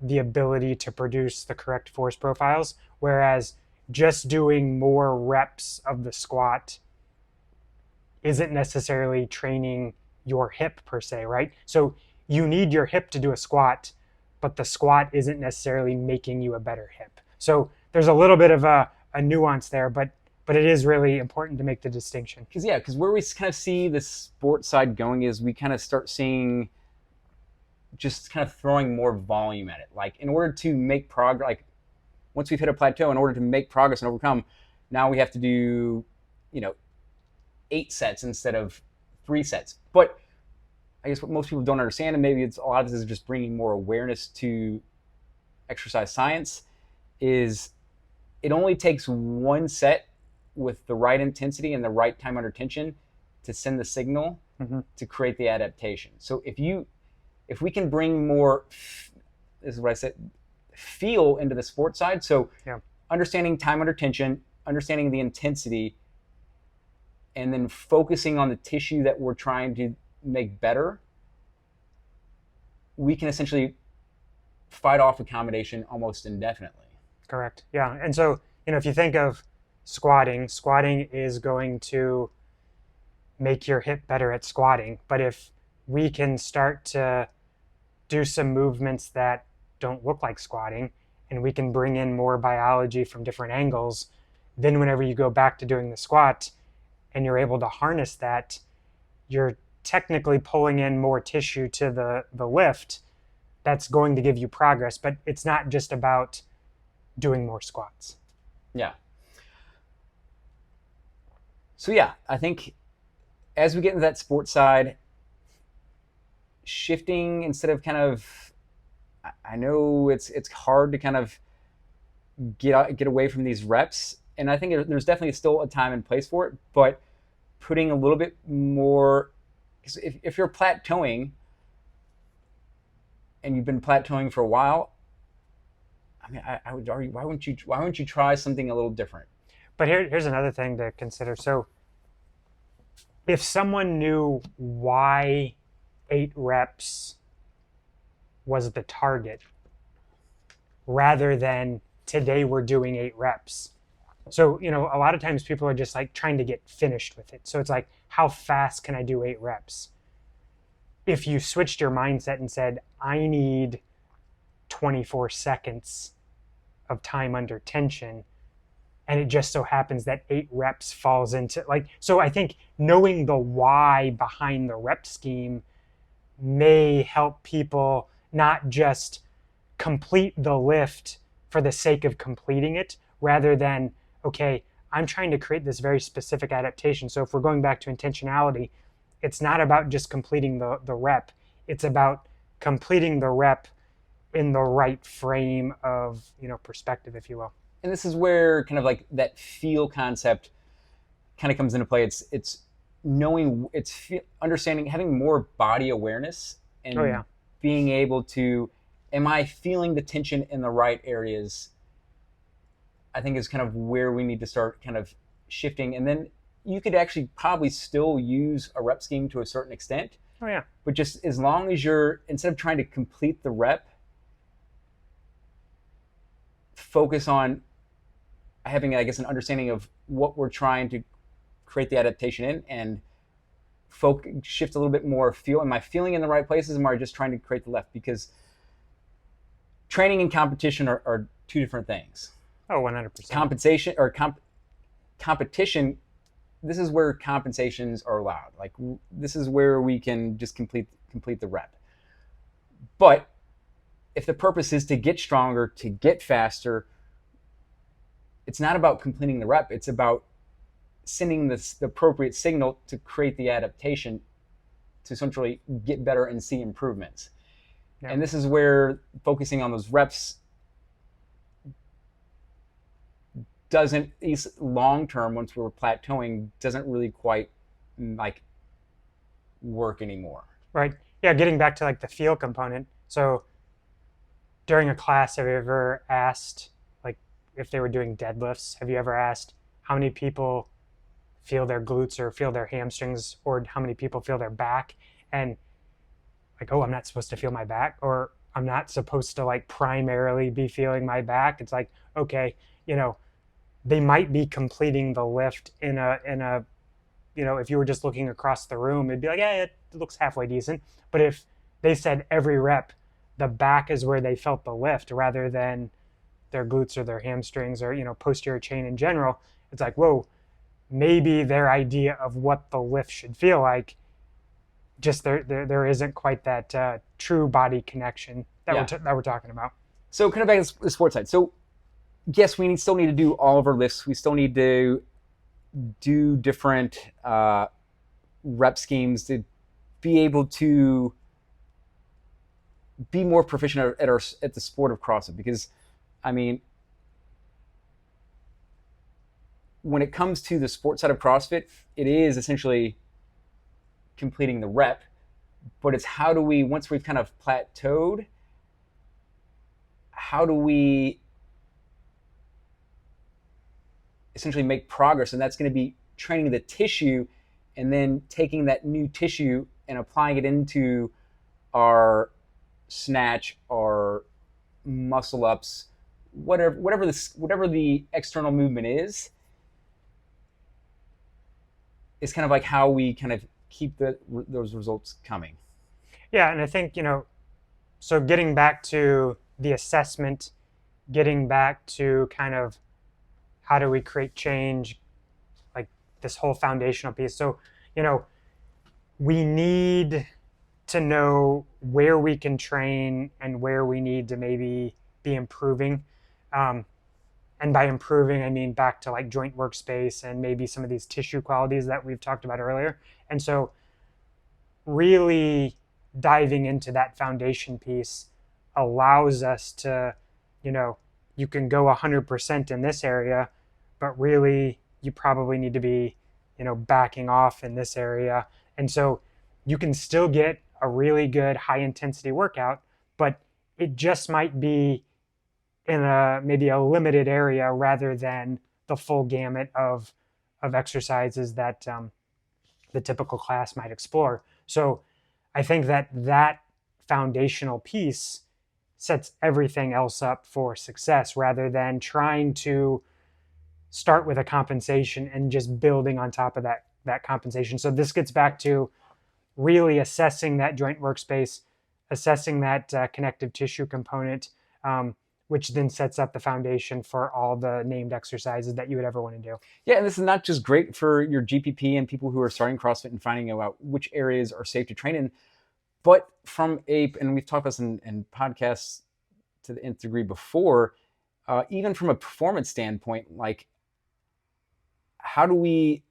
the ability to produce the correct force profiles, whereas just doing more reps of the squat isn't necessarily training your hip per se, right? So you need your hip to do a squat, but the squat isn't necessarily making you a better hip. So there's a little bit of a nuance there, but it is really important to make the distinction. Because where we kind of see the sport side going is we kind of start seeing just kind of throwing more volume at it. Like, in order to make progress, like once we've hit a plateau, in order to make progress and overcome, now we have to do, 8 sets instead of 3 sets. But I guess what most people don't understand, and maybe a lot of this is just bringing more awareness to exercise science, is it only takes 1 set with the right intensity and the right time under tension to send the signal to create the adaptation. So if we can bring more, this is what I said, feel into the sport side. So understanding time under tension, understanding the intensity, and then focusing on the tissue that we're trying to make better, we can essentially fight off accommodation almost indefinitely. Correct. Yeah. And so, if you think of squatting is going to make your hip better at squatting. But if we can start to do some movements that don't look like squatting, and we can bring in more biology from different angles, then whenever you go back to doing the squat and you're able to harness that, you're technically pulling in more tissue to the lift that's going to give you progress. But it's not just about doing more squats. Yeah. So I think as we get into that sports side, shifting instead of kind of, I know it's hard to kind of get away from these reps, and I think there's definitely still a time and place for it, but putting a little bit more, because if you're plateauing and you've been plateauing for a while, I mean, I would argue, why wouldn't you try something a little different? But here's another thing to consider. So if someone knew why 8 reps was the target, rather than today we're doing 8 reps. So, a lot of times people are just like trying to get finished with it. So it's like, how fast can I do 8 reps? If you switched your mindset and said, I need 24 seconds of time under tension, and it just so happens that 8 reps falls into so I think knowing the why behind the rep scheme may help people not just complete the lift for the sake of completing it, rather than, okay, I'm trying to create this very specific adaptation. So if we're going back to intentionality, it's not about just completing the rep. It's about completing the rep in the right frame of, perspective, if you will. And this is where kind of like that feel concept kind of comes into play. It's knowing, understanding, having more body awareness Oh and yeah. being able to, am I feeling the tension in the right areas, I think is kind of where we need to start kind of shifting. And then you could actually probably still use a rep scheme to a certain extent, Oh yeah. but just as long as you're, instead of trying to complete the rep, focus on having, I guess, an understanding of what we're trying to create the adaptation in, and shift a little bit more. Am I feeling in the right places? Am I just trying to create the left? Because training and competition are two different things. Oh, 100%. Compensation or competition, this is where compensations are allowed. Like, this is where we can just complete the rep. But if the purpose is to get stronger, to get faster, it's not about completing the rep. It's about sending the appropriate signal to create the adaptation to essentially get better and see improvements. Yeah. And this is where focusing on those reps doesn't, at least long term, once we're plateauing, doesn't really quite like work anymore. Right. Yeah. Getting back to like the feel component. So during a class, have you ever asked, like, if they were doing deadlifts, have you ever asked how many people feel their glutes or feel their hamstrings, or how many people feel their back? And like, oh, I'm not supposed to feel my back, or I'm not supposed to like primarily be feeling my back. It's like, okay, they might be completing the lift in a if you were just looking across the room, it'd be like, yeah, it looks halfway decent. But if they said every rep, the back is where they felt the lift rather than their glutes or their hamstrings or, posterior chain in general, it's like, whoa, maybe their idea of what the lift should feel like, just there isn't quite that true body connection that we're talking about. So kind of back to the sports side. So yes, we still need to do all of our lifts. We still need to do different rep schemes to be able to be more proficient at the sport of CrossFit. Because, I mean, when it comes to the sports side of CrossFit, it is essentially completing the rep, but it's how do we, once we've kind of plateaued, how do we essentially make progress? And that's going to be training the tissue and then taking that new tissue and applying it into our snatch, our muscle ups, whatever the external movement is kind of like how we kind of keep those results coming. Yeah, and I think, so getting back to the assessment, getting back to kind of how do we create change, like this whole foundational piece. So, we need to know where we can train and where we need to maybe be improving. And by improving, I mean back to like joint workspace and maybe some of these tissue qualities that we've talked about earlier. And so really diving into that foundation piece allows us to, you can go 100% in this area, but really you probably need to be, backing off in this area. And so you can still get a really good high intensity workout, but it just might be in maybe a limited area rather than the full gamut of exercises that the typical class might explore. So I think that foundational piece sets everything else up for success rather than trying to start with a compensation and just building on top of that compensation. So this gets back to really assessing that joint workspace, assessing that connective tissue component, which then sets up the foundation for all the named exercises that you would ever want to do. Yeah, and this is not just great for your GPP and people who are starting CrossFit and finding out which areas are safe to train in, but and we've talked about this in podcasts to the nth degree before, even from a performance standpoint, like how do we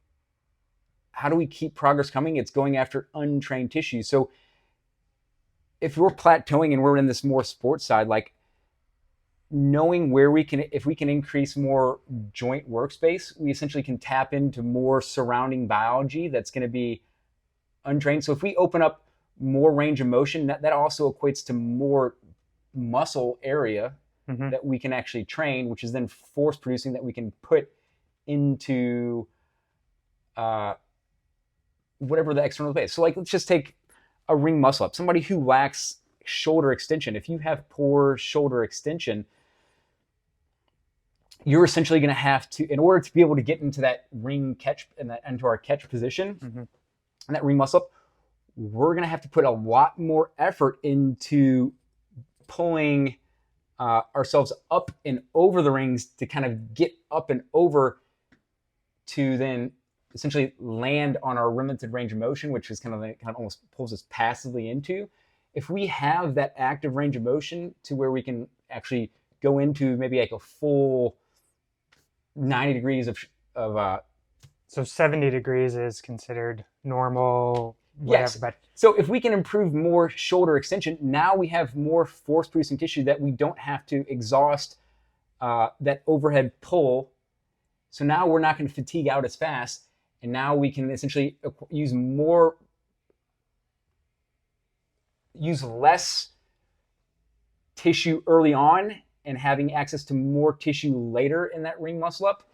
keep progress coming? It's going after untrained tissue. So if we're plateauing and we're in this more sports side, like knowing if we can increase more joint workspace, we essentially can tap into more surrounding biology that's going to be untrained. So if we open up more range of motion, that also equates to more muscle area Mm-hmm. that we can actually train, which is then force producing that we can put into whatever the external base. So like, let's just take a ring muscle up. Somebody who lacks shoulder extension. If you have poor shoulder extension, you're essentially going to have to, in order to be able to get into that ring catch and that into our catch position, Mm-hmm. and that ring muscle up, we're going to have to put a lot more effort into pulling ourselves up and over the rings to kind of get up and over to then essentially land on our limited range of motion, which is kind of almost pulls us passively into. If we have that active range of motion to where we can actually go into maybe like a full 90 degrees of So 70 degrees is considered normal, whatever. yes. But So if we can improve more shoulder extension, now we have more force producing tissue that we don't have to exhaust that overhead pull. So now we're not going to fatigue out as fast, and now we can essentially use less tissue early on, and having access to more tissue later in that ring muscle up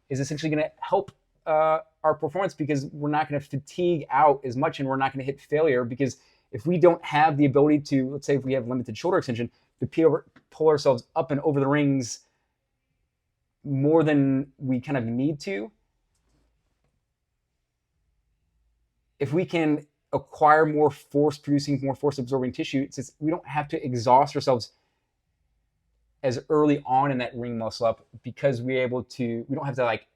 is essentially going to help our performance, because we're not going to fatigue out as much, and we're not going to hit failure. Because if we don't have the ability to, let's say if we have limited shoulder extension, to pull ourselves up and over the rings more than we kind of need to, if we can acquire more force producing, more force absorbing tissue, it's we don't have to exhaust ourselves as early on in that ring muscle up, because we don't have to like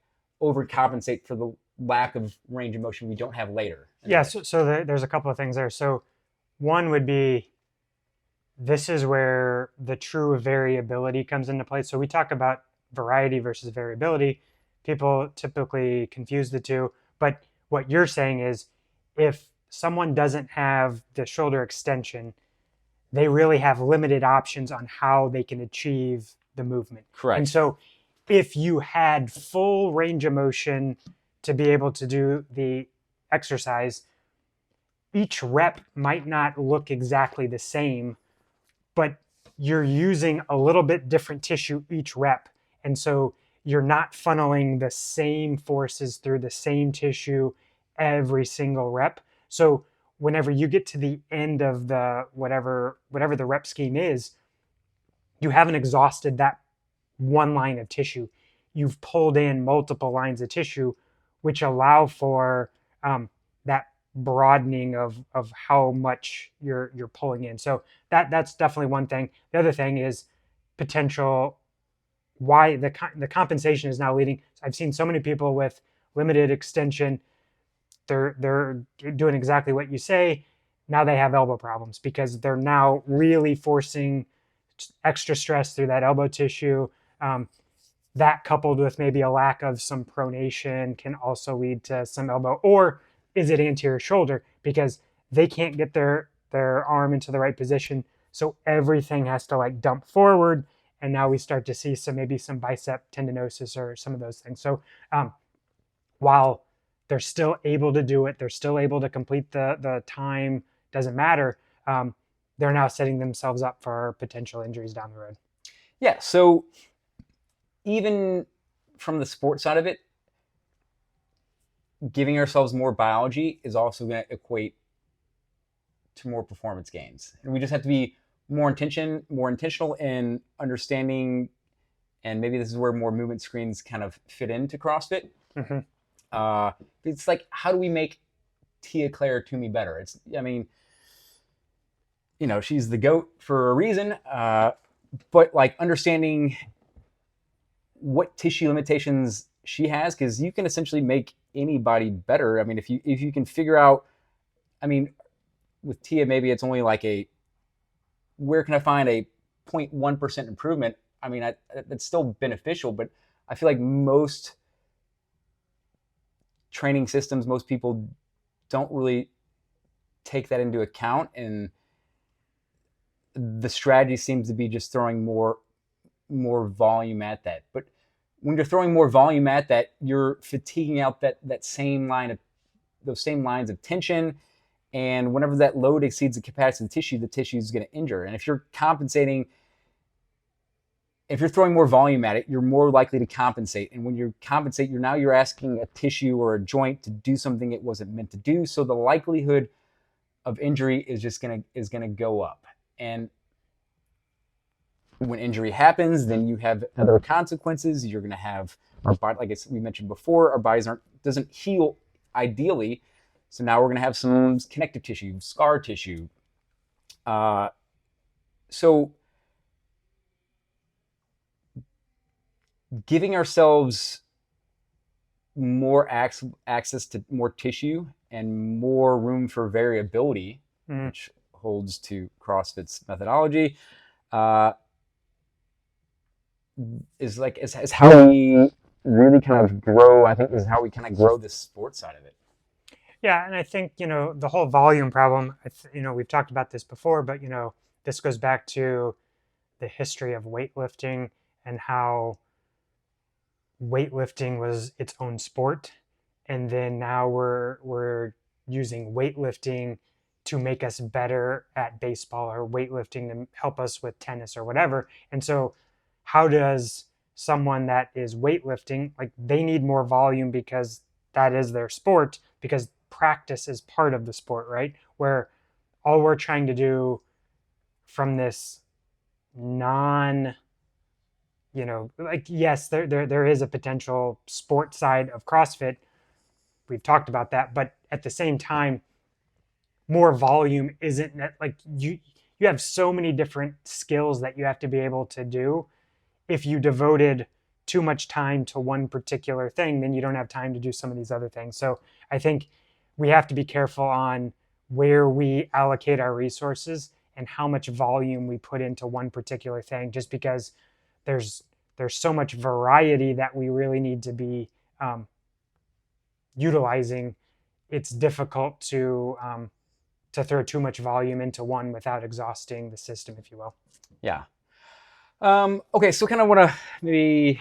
overcompensate for the lack of range of motion we don't have later. yeah, so there's a couple of things there. So one would be, this is where the true variability comes into play. So we talk about variety versus variability. People typically confuse the two, but what you're saying is, if someone doesn't have the shoulder extension, they really have limited options on how they can achieve the movement. Correct. And so if you had full range of motion to be able to do the exercise, each rep might not look exactly the same, but you're using a little bit different tissue each rep. And so you're not funneling the same forces through the same tissue every single rep. So whenever you get to the end of the whatever the rep scheme is, you haven't exhausted that one line of tissue. You've pulled in multiple lines of tissue, which allow for that broadening of how much you're pulling in. So that's definitely one thing. The other thing is potential, why the compensation is now leading. I've seen so many people with limited extension. They're doing exactly what you say. Now they have elbow problems because they're now really forcing extra stress through that elbow tissue. That coupled with maybe a lack of some pronation can also lead to some elbow. Or is it anterior shoulder? Because they can't get their arm into the right position. So everything has to like dump forward. And now we start to see maybe some bicep tendinosis or some of those things. So while they're still able to do it, they're still able to complete the time, doesn't matter. They're now setting themselves up for potential injuries down the road. Yeah, so even from the sports side of it, giving ourselves more biology is also going to equate to more performance gains. And we just have to be more intentional in understanding, and maybe this is where more movement screens kind of fit into CrossFit. Mm-hmm. It's like, how do we make Tia Claire Toomey better? She's the GOAT for a reason, but like understanding what tissue limitations she has, because you can essentially make anybody better. I mean, if you can figure out, I mean, with Tia, maybe it's only like where can I find a 0.1% improvement? I mean, that's still beneficial, but I feel like most training systems, most people don't really take that into account, and the strategy seems to be just throwing more volume at that. But when you're throwing more volume at that, you're fatiguing out those same lines of tension, And whenever that load exceeds the capacity of the tissue is going to injure. And if you're compensating, if you're throwing more volume at it, you're more likely to compensate. And when you compensate, you're asking a tissue or a joint to do something it wasn't meant to do. So the likelihood of injury is gonna go up. And when injury happens, then you have other consequences. You're gonna have our body, like we mentioned before, our bodies doesn't heal ideally. So now we're gonna have some connective tissue, scar tissue. So giving ourselves more access to more tissue and more room for variability, which holds to CrossFit's methodology, is how we really kind of grow. I think is how we kind of grow this sports side of it. Yeah, and I think the whole volume problem. We've talked about this before, but this goes back to the history of weightlifting and how weightlifting was its own sport, and then now we're using weightlifting to make us better at baseball, or weightlifting to help us with tennis or whatever. And so how does someone that is weightlifting, like, they need more volume because that is their sport, because practice is part of the sport, right? Where all we're trying to do from this non yes, there is a potential sport side of CrossFit. We've talked about that, but at the same time, more volume isn't like you have so many different skills that you have to be able to do. If you devoted too much time to one particular thing, then you don't have time to do some of these other things. So I think we have to be careful on where we allocate our resources and how much volume we put into one particular thing, just because there's so much variety that we really need to be utilizing. It's difficult to throw too much volume into one without exhausting the system, if you will. Yeah. Okay, so kind of want to maybe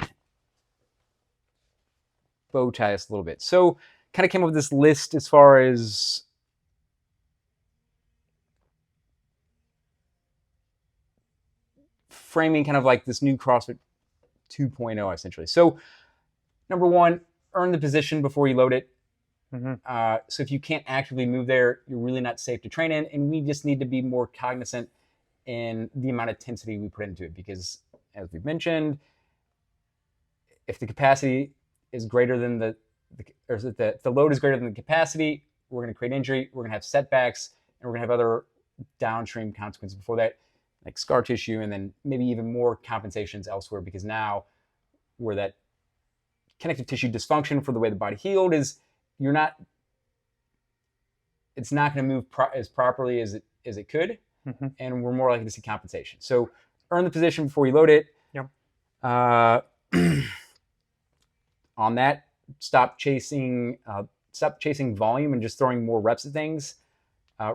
bow tie this a little bit. So kind of came up with this list as far as framing kind of like this new CrossFit 2.0 essentially. So number one, earn the position before you load it. So if you can't actively move there, you're really not safe to train in. And we just need to be more cognizant in the amount of intensity we put into it, because as we've mentioned, if the capacity is greater than the load is greater than the capacity, we're going to create injury, we're going to have setbacks, and we're going to have other downstream consequences before that, like scar tissue, and then maybe even more compensations elsewhere, because now where that connective tissue dysfunction for the way the body healed is, it's not going to move as properly as it could, and we're more likely to see compensation. So earn the position before you load it. Yep. On that, stop chasing volume and just throwing more reps at things.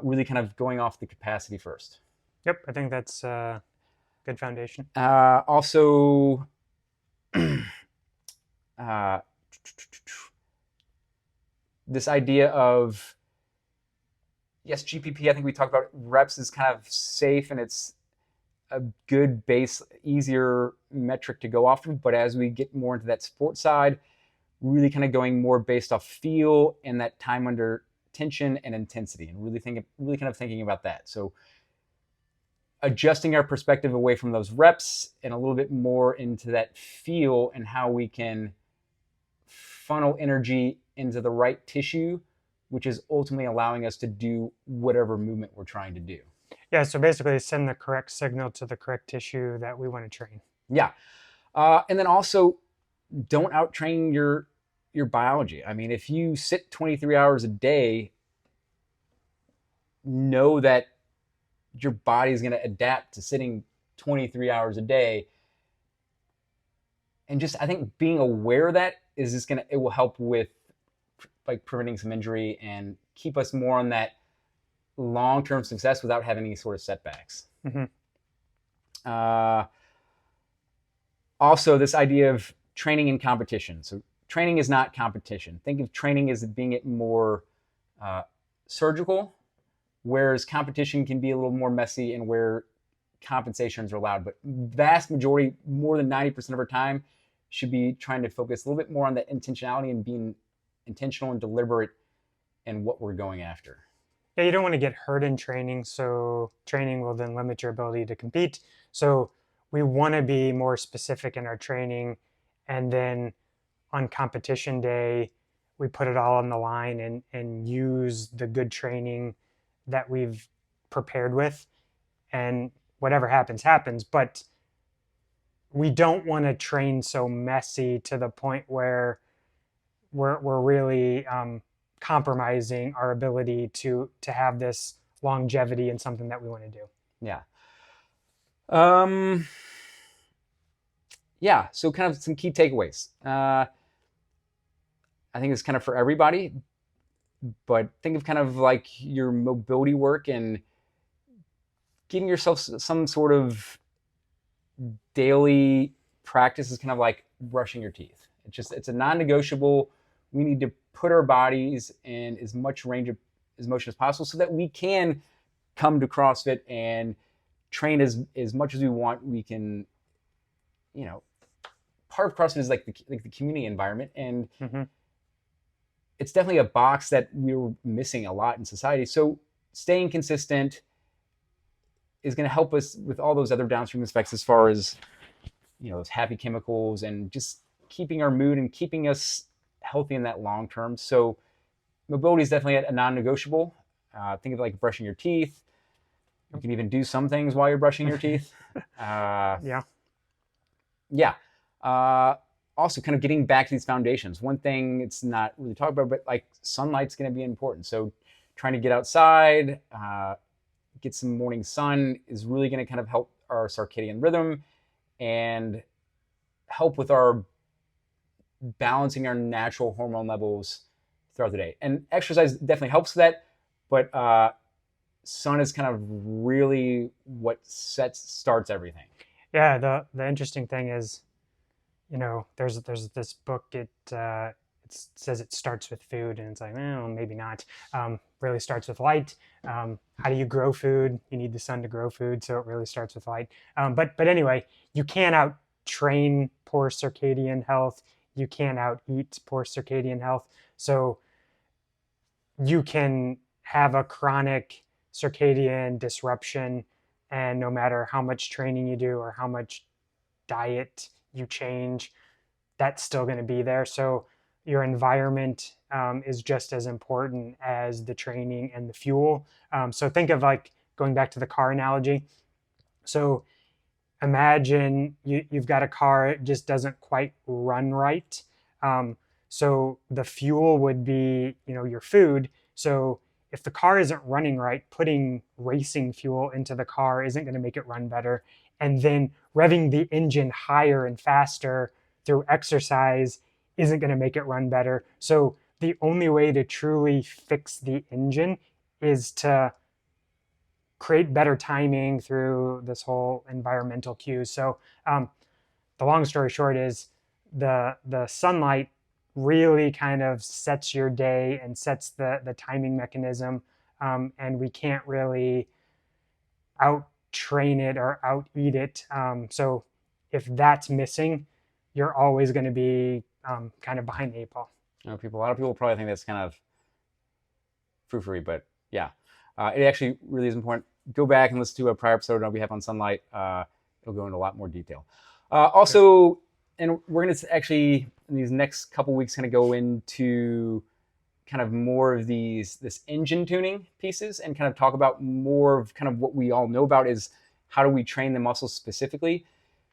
Really kind of going off the capacity first. Yep, I think that's a good foundation. Also, this idea of, yes, GPP, I think we talked about reps is kind of safe and it's a good base, easier metric to go off of. But as we get more into that sport side, really kind of going more based off feel and that time under tension and intensity, and really kind of thinking about that. So adjusting our perspective away from those reps and a little bit more into that feel and how we can funnel energy into the right tissue, which is ultimately allowing us to do whatever movement we're trying to do. Yeah, so basically send the correct signal to the correct tissue that we want to train. Yeah. And then also, don't out-train your biology. I mean, if you sit 23 hours a day, know that your body is going to adapt to sitting 23 hours a day. And just, I think being aware of that is just it will help with like preventing some injury and keep us more on that long-term success without having any sort of setbacks. Also, this idea of training in competition. So training is not competition. Think of training as being it more surgical whereas competition can be a little more messy and where compensations are allowed. But vast majority, more than 90% of our time, should be trying to focus a little bit more on that intentionality and being intentional and deliberate in what we're going after. Yeah, you don't want to get hurt in training, so training will then limit your ability to compete. So we want to be more specific in our training, and then on competition day, we put it all on the line and use the good training that we've prepared with, and whatever happens, happens. But we don't want to train so messy to the point where we're really compromising our ability to have this longevity in something that we want to do. Yeah. Yeah. So kind of some key takeaways. I think it's kind of for everybody, but think of kind of like your mobility work and giving yourself some sort of daily practice is kind of like brushing your teeth. It's a non-negotiable. We need to put our bodies in as much range of motion as possible so that we can come to CrossFit and train as much as we want. We can, part of CrossFit is like the community environment, and it's definitely a box that we're missing a lot in society. So staying consistent is going to help us with all those other downstream effects as far as, those happy chemicals and just keeping our mood and keeping us healthy in that long term. So mobility is definitely a non-negotiable. Think of like brushing your teeth. You can even do some things while you're brushing your teeth. Yeah. Also kind of getting back to these foundations. One thing it's not really talked about, but like sunlight's going to be important. So trying to get outside, get some morning sun is really going to kind of help our circadian rhythm and help with our balancing our natural hormone levels throughout the day. And exercise definitely helps with that, but sun is kind of really what starts everything. Yeah, the interesting thing is, there's this book. It says it starts with food, and it's like, well, maybe not. Really starts with light. How do you grow food? You need the sun to grow food, so it really starts with light. But anyway, you can't out train poor circadian health. You can't out eat poor circadian health. So you can have a chronic circadian disruption, and no matter how much training you do or how much diet you change, that's still going to be there. So your environment is just as important as the training and the fuel. So think of like going back to the car analogy. So imagine you've got a car, it just doesn't quite run right. So the fuel would be, your food. So if the car isn't running right, putting racing fuel into the car isn't going to make it run better. And then revving the engine higher and faster through exercise isn't going to make it run better. So the only way to truly fix the engine is to create better timing through this whole environmental cues. So the long story short is the sunlight really kind of sets your day and sets the timing mechanism, and we can't really out train it or out eat it. So if that's missing, you're always going to be kind of behind the eight ball. A lot of people probably think that's kind of frou-frou, but yeah, it actually really is important. Go back and listen to a prior episode that we have on sunlight. It'll go into a lot more detail. Also, and we're going to actually in these next couple weeks kind of go into kind of more of this engine tuning pieces and kind of talk about more of kind of what we all know about is how do we train the muscles specifically.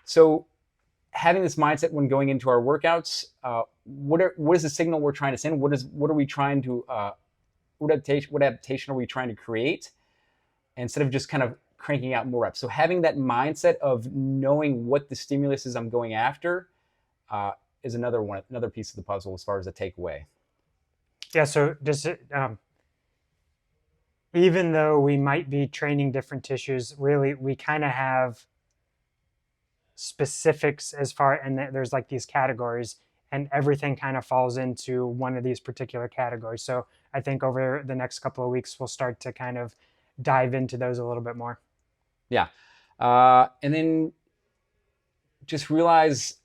So having this mindset when going into our workouts, what is the signal we're trying to send? What are we trying to what adaptation are we trying to create instead of just kind of cranking out more reps? So having that mindset of knowing what the stimulus is I'm going after is another piece of the puzzle as far as a takeaway. Yeah, so even though we might be training different tissues, really we kind of have specifics and there's like these categories, and everything kind of falls into one of these particular categories. So I think over the next couple of weeks, we'll start to kind of dive into those a little bit more. Yeah. And then just realize,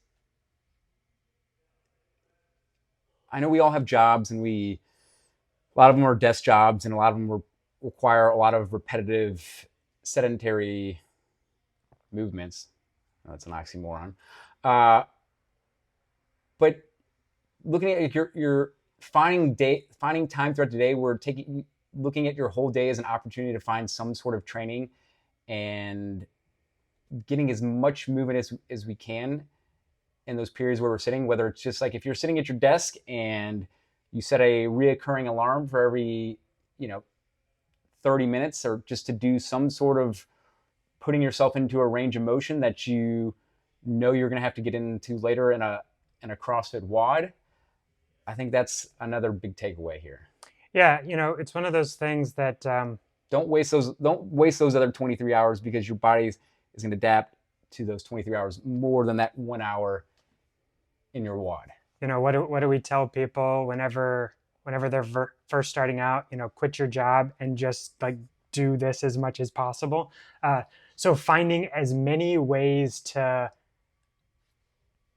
I know we all have jobs, and a lot of them are desk jobs, and a lot of them require a lot of repetitive, sedentary movements. That's an oxymoron. Uh, but looking at your finding time throughout the day, looking at your whole day as an opportunity to find some sort of training and getting as much movement as we can in those periods where we're sitting, whether it's just like if you're sitting at your desk and you set a reoccurring alarm for every 30 minutes, or just to do some sort of putting yourself into a range of motion that you're going to have to get into later in a CrossFit WOD. I think that's another big takeaway here. Yeah, it's one of those things that don't waste those other 23 hours, because your body is going to adapt to those 23 hours more than that 1 hour in your WOD. What do we tell people whenever they're first starting out? Quit your job and just like do this as much as possible. So finding as many ways to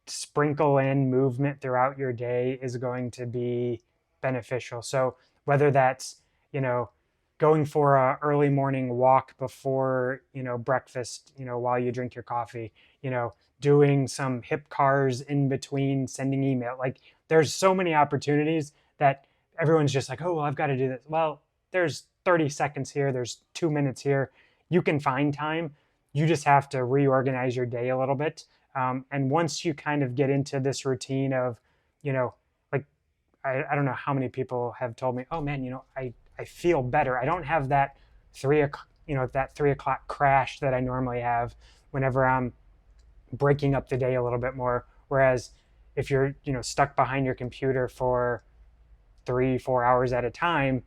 sprinkle in movement throughout your day is going to be beneficial. So whether that's, going for a early morning walk before, breakfast, while you drink your coffee, doing some hip cars in between, sending email. Like there's so many opportunities that everyone's just like, oh, well, I've got to do this. Well, there's 30 seconds here. There's 2 minutes here. You can find time. You just have to reorganize your day a little bit. And once you kind of get into this routine of, like, I don't know how many people have told me, oh man, I feel better. I don't have that 3 o'clock crash that I normally have whenever I'm breaking up the day a little bit more. Whereas if you're, stuck behind your computer for 3-4 hours at a time,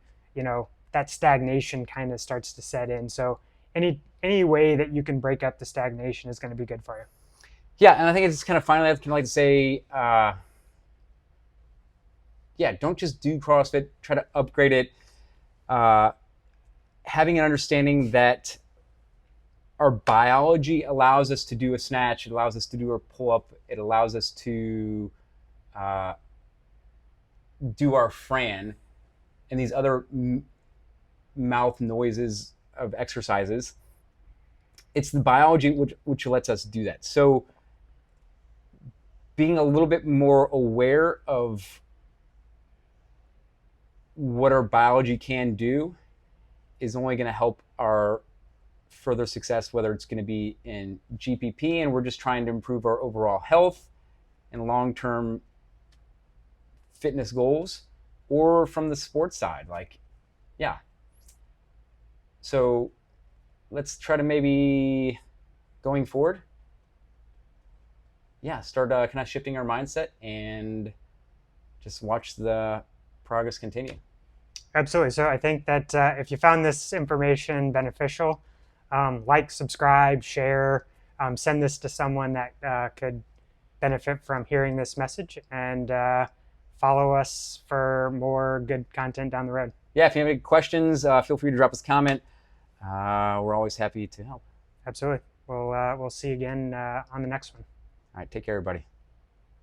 that stagnation kind of starts to set in. So any way that you can break up the stagnation is going to be good for you. Yeah, and I think it's kind of finally, I'd like to say, don't just do CrossFit. Try to upgrade it. Having an understanding that our biology allows us to do a snatch, it allows us to do a pull-up, it allows us to do our Fran, and these other mouth noises of exercises. It's the biology which lets us do that. So being a little bit more aware of what our biology can do is only going to help our further success, whether it's going to be in GPP and we're just trying to improve our overall health and long-term fitness goals, or from the sports side. So let's try to maybe going forward, start kind of shifting our mindset and just watch the progress continue. Absolutely. So I think that if you found this information beneficial, like, subscribe, share, send this to someone that could benefit from hearing this message, and follow us for more good content down the road. Yeah, if you have any questions, feel free to drop us a comment. We're always happy to help. Absolutely. We'll see you again on the next one. All right, take care, everybody.